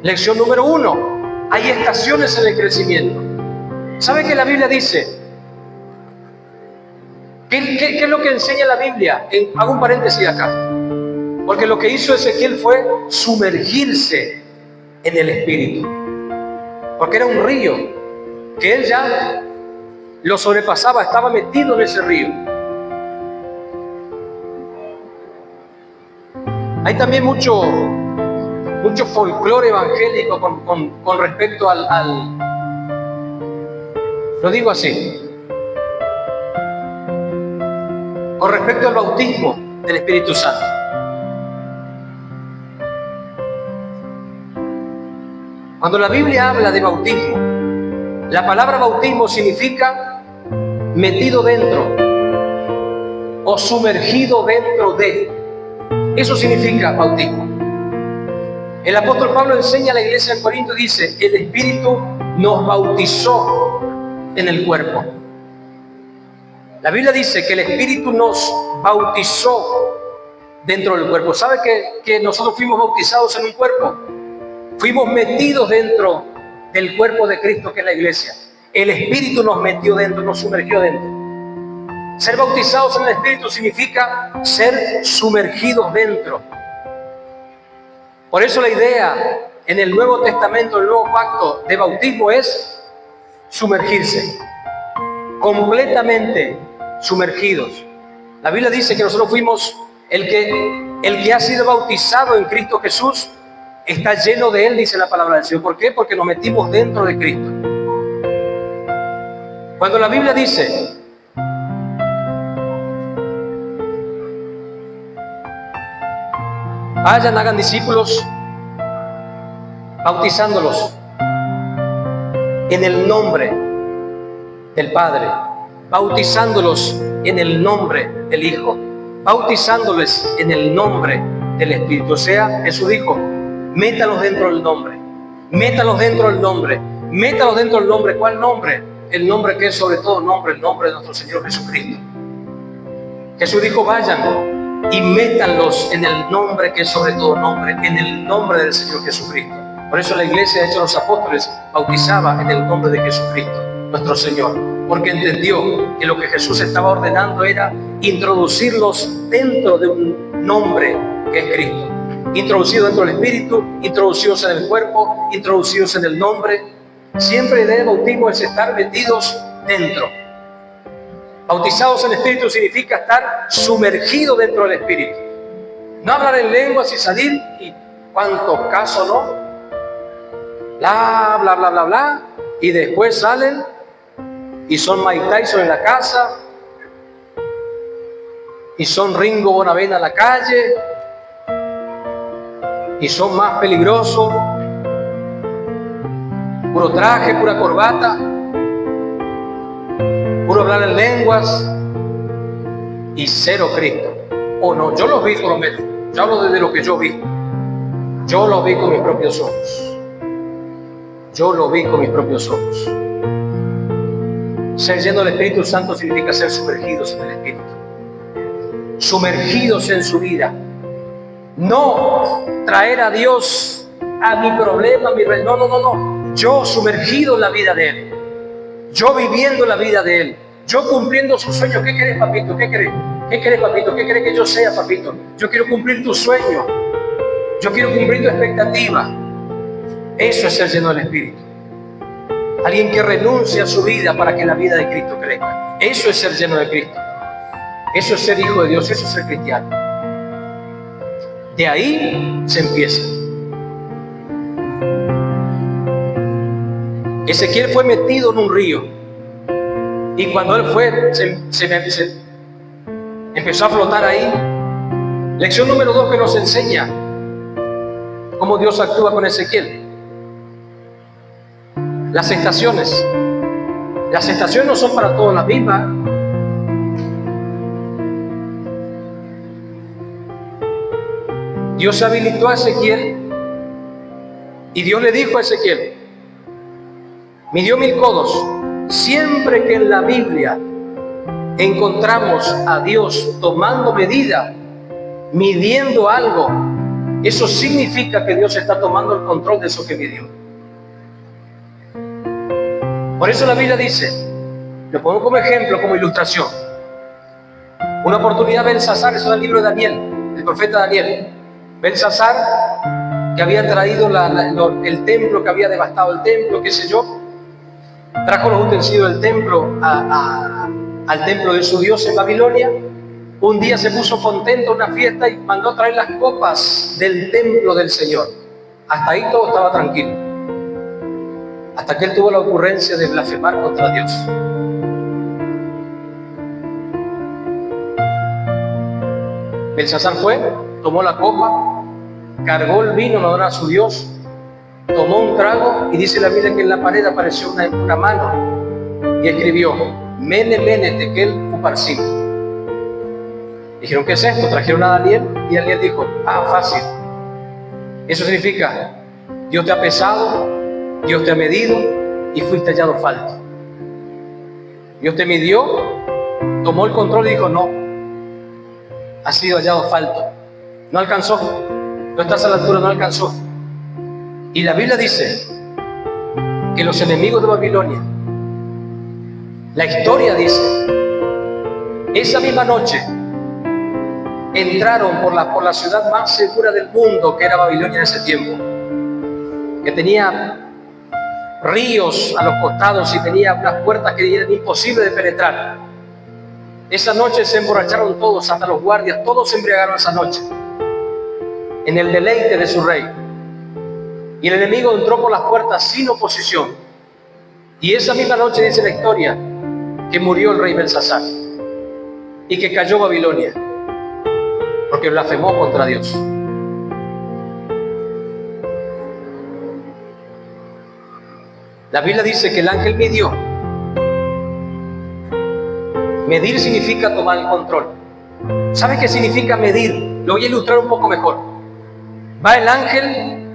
Lección número 1. Hay estaciones en el crecimiento. ¿Sabe qué la Biblia dice? ¿Qué es lo que enseña la Biblia? Hago un paréntesis acá. Porque lo que hizo Ezequiel fue sumergirse en el Espíritu. Porque era un río que él ya lo sobrepasaba, estaba metido en ese río. Hay también mucho folclore evangélico con respecto lo digo así, con respecto al bautismo del Espíritu Santo. Cuando la Biblia habla de bautismo, la palabra bautismo significa metido dentro o sumergido dentro de. Eso significa bautismo. El apóstol Pablo enseña a la iglesia en Corinto y dice: el Espíritu nos bautizó en el cuerpo. La Biblia dice que el Espíritu nos bautizó dentro del cuerpo. ¿Sabe que nosotros fuimos bautizados en un cuerpo? Fuimos metidos dentro del cuerpo de Cristo, que es la iglesia. El Espíritu nos metió dentro, nos sumergió dentro. Ser bautizados en el Espíritu significa ser sumergidos dentro. Por eso la idea en el Nuevo Testamento, el Nuevo Pacto de bautismo es sumergirse, completamente sumergidos. La Biblia dice que nosotros fuimos, el que ha sido bautizado en Cristo Jesús está lleno de Él, dice la palabra del Señor. ¿Por qué? Porque nos metimos dentro de Cristo. Cuando la Biblia dice: vayan, hagan discípulos, bautizándolos en el nombre del Padre, bautizándolos en el nombre del Hijo, bautizándoles en el nombre del Espíritu. O sea, Jesús dijo: métalos dentro del nombre, métalos dentro del nombre, métalos dentro del nombre. ¿Cuál nombre? El nombre que es sobre todo nombre, el nombre de nuestro Señor Jesucristo. Jesús dijo: vayan y métanlos en el nombre que es sobre todo nombre, en el nombre del Señor Jesucristo. Por eso la iglesia, de hecho los apóstoles, bautizaba en el nombre de Jesucristo, nuestro Señor, porque entendió que lo que Jesús estaba ordenando era introducirlos dentro de un nombre que es Cristo. Introducidos dentro del Espíritu, introducidos en el cuerpo, introducidos en el nombre. Siempre la idea del bautismo es estar metidos dentro. Bautizados en el Espíritu significa estar sumergido dentro del Espíritu. No hablar en lenguas y salir y cuántos casos, ¿no? Bla, bla, bla, bla, bla. Y después salen y son Mike Tyson en la casa. Y son Ringo Bonavena en la calle. Y son más peligrosos. Puro traje, pura corbata. Puro hablar en lenguas y cero Cristo. O no, yo los vi por lo menos. Yo hablo desde lo que yo vi. Yo lo vi con mis propios ojos. Yo lo vi con mis propios ojos. Ser lleno del Espíritu Santo significa ser sumergidos en el Espíritu. Sumergidos en su vida. No traer a Dios a mi problema, a mi no, no, no, no. Yo sumergido en la vida de Él. Yo viviendo la vida de Él, yo cumpliendo sus sueños. ¿Qué querés, papito? ¿Qué querés? ¿Qué querés, papito? ¿Qué querés que yo sea, papito? Yo quiero cumplir tu sueño. Yo quiero cumplir tu expectativa. Eso es ser lleno del Espíritu. Alguien que renuncia a su vida para que la vida de Cristo crezca. Eso es ser lleno de Cristo. Eso es ser hijo de Dios. Eso es ser cristiano. De ahí se empieza. Ezequiel fue metido en un río. Y cuando él fue, se empezó a flotar ahí. Lección número 2 que nos enseña cómo Dios actúa con Ezequiel. Las estaciones. Las estaciones no son para todos las mismas. Dios habilitó a Ezequiel y Dios le dijo a Ezequiel: midió 1000 codos. Siempre que en la Biblia encontramos a Dios tomando medida, midiendo algo, eso significa que Dios está tomando el control de eso que midió. Por eso la Biblia dice, lo pongo como ejemplo, como ilustración. Una oportunidad, Belsasar, eso es el libro de Daniel, el profeta Daniel. Belsasar, que había traído el templo, que había devastado el templo, qué sé yo, trajo los utensilios del templo al templo de su Dios en Babilonia. Un día se puso contento en una fiesta y mandó a traer las copas del templo del Señor. Hasta ahí todo estaba tranquilo. Hasta que él tuvo la ocurrencia de blasfemar contra Dios. Belsasar fue, tomó la copa, cargó el vino, lo donó a su Dios, tomó un trago y dice la Biblia que en la pared apareció una mano y escribió: Mene, Mene, Tekel, Uparsim. Dijeron: ¿qué es esto? Trajeron a Daniel y Daniel dijo: fácil. Eso significa: Dios te ha pesado, Dios te ha medido y fuiste hallado falto. Dios te midió, tomó el control y dijo: no, has sido hallado falto. No alcanzó, no estás a la altura, no alcanzó. Y la Biblia dice que los enemigos de Babilonia, la historia dice, esa misma noche entraron por la ciudad más segura del mundo, que era Babilonia en ese tiempo, que tenía ríos a los costados y tenía unas puertas que eran imposibles de penetrar. Esa noche se emborracharon todos, hasta los guardias, todos se embriagaron esa noche, en el deleite de su rey. Y el enemigo entró por las puertas sin oposición. Y esa misma noche dice la historia que murió el rey Belsasar y que cayó Babilonia, porque blasfemó contra Dios. La Biblia dice que el ángel midió. Medir significa tomar el control. ¿Sabe qué significa medir? Lo voy a ilustrar un poco mejor. Va el ángel,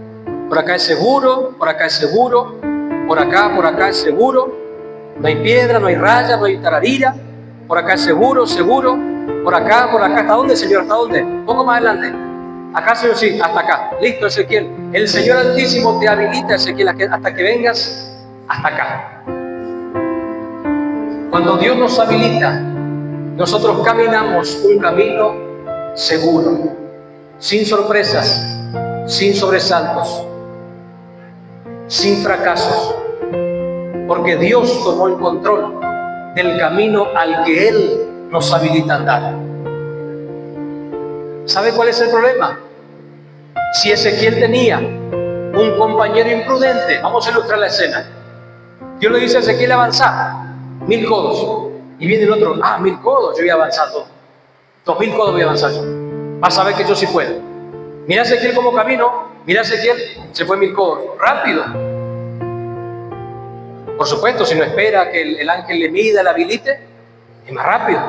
por acá es seguro, por acá es seguro, por acá es seguro. No hay piedra, no hay raya, no hay tararira. Por acá es seguro, seguro. Por acá, ¿hasta dónde, Señor? ¿Hasta dónde? Un poco más adelante. Acá, Señor, sí, hasta acá. Listo, Ezequiel. El Señor Altísimo te habilita, Ezequiel, hasta que vengas hasta acá. Cuando Dios nos habilita, nosotros caminamos un camino seguro, sin sorpresas, sin sobresaltos, sin fracasos, porque Dios tomó el control del camino al que Él nos habilita a andar. ¿Sabe cuál es el problema? Si Ezequiel tenía un compañero imprudente, vamos a ilustrar la escena. Dios le dice a Ezequiel: avanzar 1000 codos. Y viene el otro: 1000 codos, yo voy a avanzar 2000 codos voy a avanzar yo. Vas a ver que yo sí puedo. Mira a Ezequiel cómo camino, mira a Ezequiel, se fue 1000 codos, rápido. Por supuesto, si no espera que el ángel le mida, le habilite, es más rápido.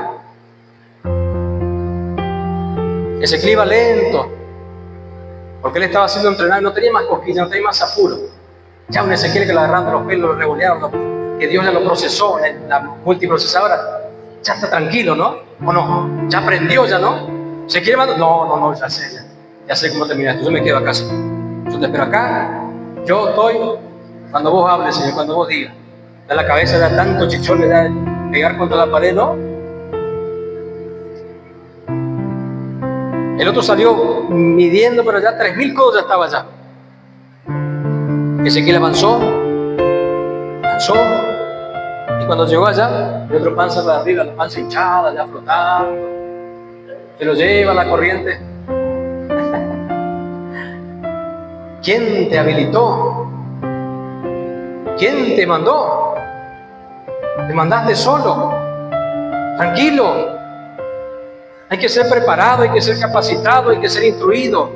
Ezequiel iba lento, porque él estaba siendo entrenado y no tenía más cosquillas, no tenía más apuro. Ya un Ezequiel que lo agarraron de los pelos, lo revolearon, que Dios ya lo procesó en la multiprocesadora, ya está tranquilo, ¿no? ¿O no? Ya aprendió, ya, ¿no? ¿Ezequiel manda? No, ya sé cómo terminaste. Yo me quedo acá, Señor. Yo te espero acá, yo estoy cuando vos hables, Señor, cuando vos digas. Da la cabeza, da tanto chichón, le da pegar contra la pared, ¿no? El otro salió midiendo, pero ya 3000 codos ya estaba allá. Ezequiel avanzó, y cuando llegó allá, el otro panza para arriba, la panza hinchada, ya flotando, se lo lleva la corriente. ¿Quién te habilitó? ¿Quién te mandó? Te mandaste solo. Tranquilo. Hay que ser preparado, hay que ser capacitado, hay que ser instruido.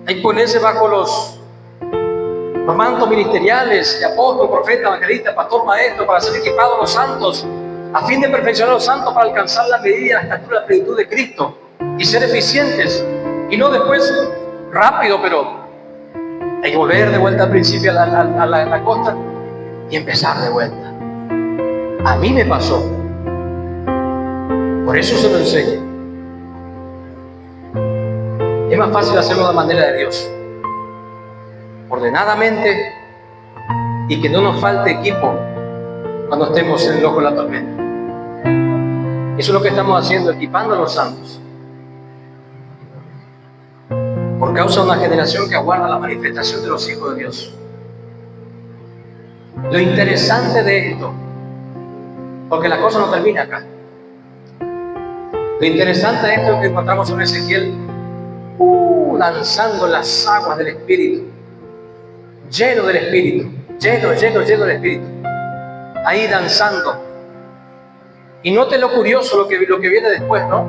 Hay que ponerse bajo los mantos ministeriales de apóstol, profeta, evangelista, pastor, maestro, para ser equipados los santos, a fin de perfeccionar a los santos para alcanzar la medida y la estatura de la plenitud de Cristo y ser eficientes. Y no después rápido, pero hay que volver de vuelta al principio a la costa y empezar de vuelta. A mí me pasó. Por eso se lo enseño. Es más fácil hacerlo de la manera de Dios, ordenadamente, y que no nos falte equipo cuando estemos en el ojo de la tormenta. Eso es lo que estamos haciendo, equipando a los santos, por causa de una generación que aguarda la manifestación de los hijos de Dios. Lo interesante de esto, porque la cosa no termina acá, lo interesante de esto es que encontramos en Ezequiel lanzando las aguas del Espíritu, lleno del Espíritu, lleno del Espíritu, ahí danzando. Y note lo curioso, lo que viene después, ¿no?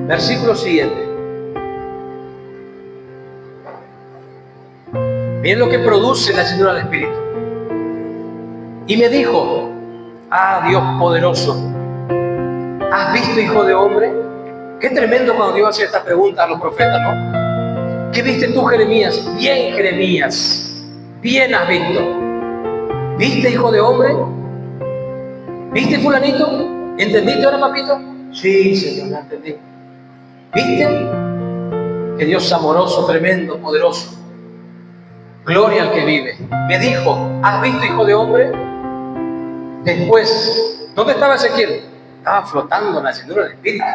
Versículo siguiente. Miren lo que produce la llenura del Espíritu. Y me dijo: Dios poderoso, ¿has visto, hijo de hombre? Qué tremendo cuando Dios hace esta pregunta a los profetas, ¿no? ¿Qué viste tú, Jeremías? Bien, Jeremías, bien has visto. ¿Viste, hijo de hombre? ¿Viste, fulanito? ¿Entendiste ahora, papito? Sí, Señor, lo entendí. ¿Viste? Que Dios es amoroso, tremendo, poderoso. Gloria al que vive. Me dijo: ¿has visto, hijo de hombre? Después, ¿dónde estaba Ezequiel? Estaba flotando en la llenura del Espíritu.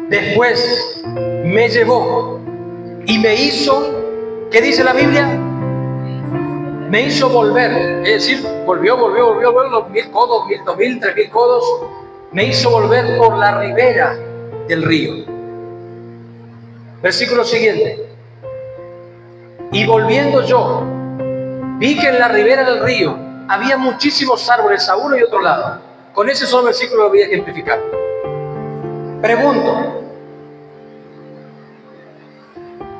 Después me llevó y me hizo, ¿qué dice la Biblia? Me hizo volver, es decir, volvió los 1000 codos, 2000, 3000 codos. Me hizo volver por la ribera del río. Versículo siguiente. Y volviendo yo, vi que en la ribera del río había muchísimos árboles a uno y otro lado. Con ese solo versículo lo voy a ejemplificar. Pregunto: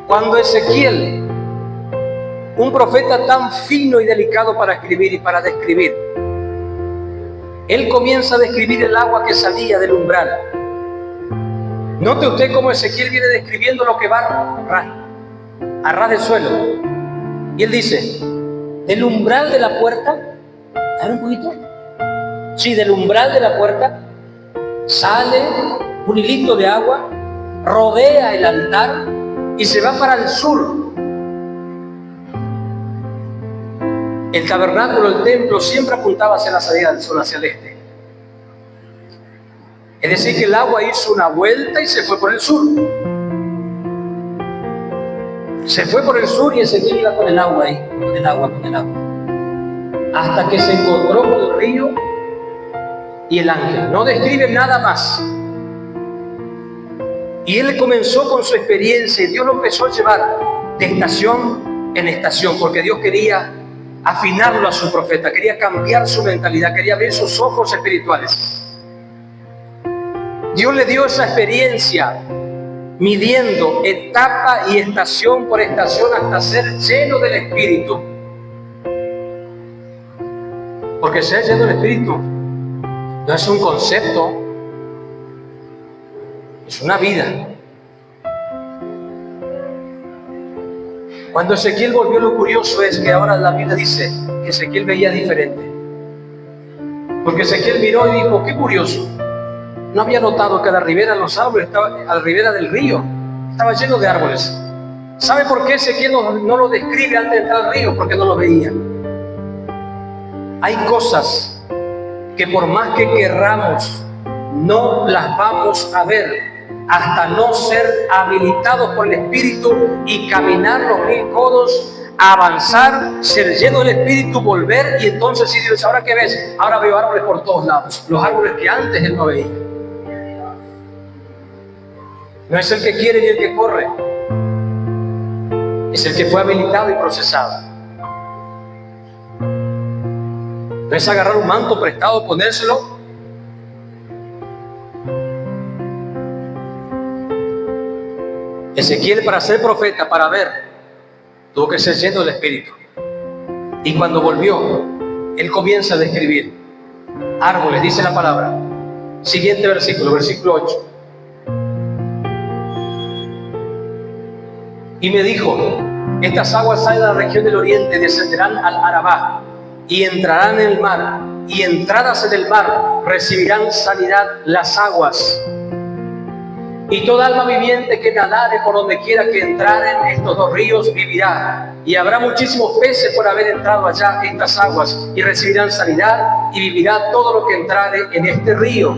cuando Ezequiel, un profeta tan fino y delicado para escribir y para describir, él comienza a describir el agua que salía del umbral. Note usted cómo Ezequiel viene describiendo lo que va a ras del suelo. Y él dice: del umbral de la puerta, a ver un poquito. Sí, del umbral de la puerta sale un hilito de agua, rodea el altar y se va para el sur. El tabernáculo, el templo, siempre apuntaba hacia la salida del sol, hacia el este. Es decir, que el agua hizo una vuelta y se fue por el sur. Se fue por el sur y Ezequiel iba con el agua ahí, con el agua. Hasta que se encontró con el río y el ángel. No describe nada más. Y él comenzó con su experiencia y Dios lo empezó a llevar de estación en estación, porque Dios quería afinarlo a su profeta, quería cambiar su mentalidad, quería abrir sus ojos espirituales. Dios le dio esa experiencia, midiendo etapa y estación por estación hasta ser lleno del Espíritu. Porque ser lleno del Espíritu no es un concepto, es una vida. Cuando Ezequiel volvió, lo curioso es que ahora la Biblia dice que Ezequiel veía diferente. Porque Ezequiel miró y dijo: qué curioso. No había notado que a la ribera de los árboles, a la ribera del río, estaba lleno de árboles. ¿Sabe por qué Ezequiel no lo describe antes de entrar al río? Porque no lo veía. Hay cosas que por más que querramos, no las vamos a ver hasta no ser habilitados por el Espíritu y caminar los 1000 codos, avanzar, ser lleno del Espíritu, volver, y entonces sí, Dios, ¿ahora qué ves? Ahora veo árboles por todos lados, los árboles que antes él no veía. No es el que quiere ni el que corre. Es el que fue habilitado y procesado. No es agarrar un manto prestado, ponérselo. Ezequiel, para ser profeta, para ver, tuvo que ser lleno del Espíritu. Y cuando volvió, él comienza a describir árboles, dice la palabra. Siguiente versículo, versículo 8. Y me dijo: estas aguas salen de la región del oriente, descenderán al Arabá y entrarán en el mar, y entradas en el mar recibirán sanidad las aguas. Y toda alma viviente que nadare por donde quiera que entraren estos dos ríos vivirá. Y habrá muchísimos peces por haber entrado allá estas aguas, y recibirán sanidad, y vivirá todo lo que entrare en este río.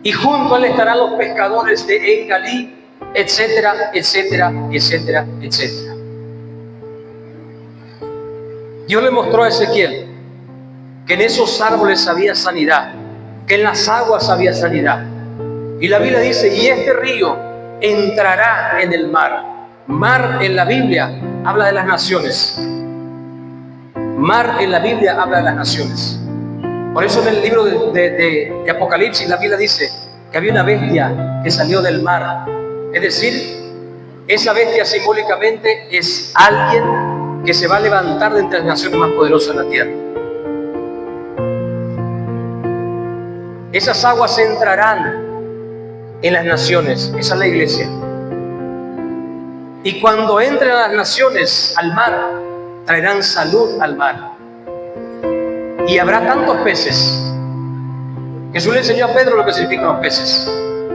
Y junto a él estarán los pescadores de Engalí, etcétera, etcétera, etcétera, etcétera. Dios le mostró a Ezequiel que en esos árboles había sanidad, que en las aguas había sanidad. Y la Biblia dice: y este río entrará en el mar. Mar en la Biblia habla de las naciones. Mar en la Biblia habla de las naciones. Por eso en el libro de Apocalipsis la Biblia dice que había una bestia que salió del mar. Es decir, esa bestia simbólicamente es alguien que se va a levantar de entre las naciones más poderosas de la tierra. Esas aguas entrarán en las naciones, esa es la iglesia. Y cuando entren a las naciones al mar, traerán salud al mar. Y habrá tantos peces. Jesús le enseñó a Pedro lo que significan los peces.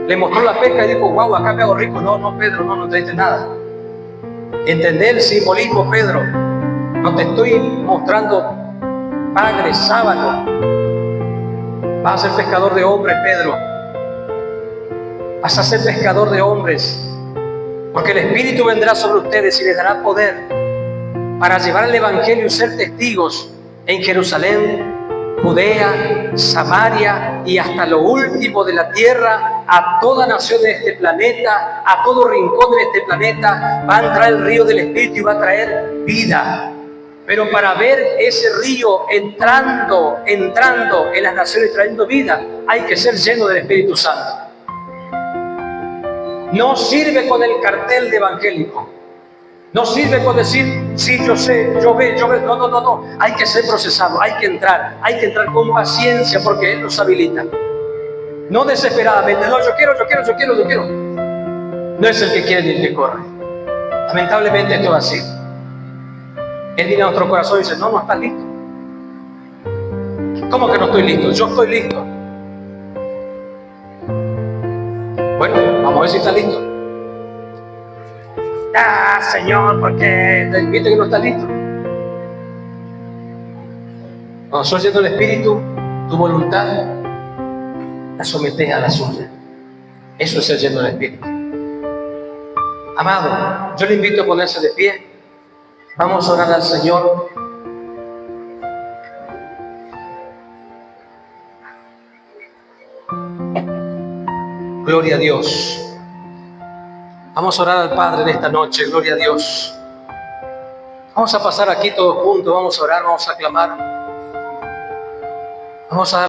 Le mostró la pesca y dijo: wow, acá me hago rico. No, Pedro, no traiste nada. Entender el simbolismo, Pedro. No te estoy mostrando bagre, sábano. Vas a ser pescador de hombres, Pedro. Vas a ser pescador de hombres. Porque el Espíritu vendrá sobre ustedes y les dará poder para llevar el Evangelio y ser testigos en Jerusalén, Judea, Samaria y hasta lo último de la tierra, a toda nación de este planeta, a todo rincón de este planeta. Va a entrar el río del Espíritu y va a traer vida. Pero para ver ese río entrando en las naciones trayendo vida, hay que ser lleno del Espíritu Santo. No sirve con el cartel de evangélico. No sirve con decir: sí, yo sé, yo veo. No. Hay que ser procesado, hay que entrar con paciencia, porque Él nos habilita. No desesperadamente: no, yo quiero. No es el que quiere ni el que corre. Lamentablemente esto es así. Él viene a nuestro corazón y dice: no estás listo. ¿Cómo que no estoy listo? Yo estoy listo. Bueno, vamos a ver si está listo. Señor, ¿por qué te invito que no está listo? Cuando sos lleno del Espíritu, tu voluntad la sometes a la suya. Eso es ser lleno del Espíritu. Amado, yo le invito a ponerse de pie. Vamos a orar al Señor. Gloria a Dios. Vamos a orar al Padre en esta noche. Gloria a Dios. Vamos a pasar aquí todos juntos. Vamos a orar, vamos a clamar. Vamos a dar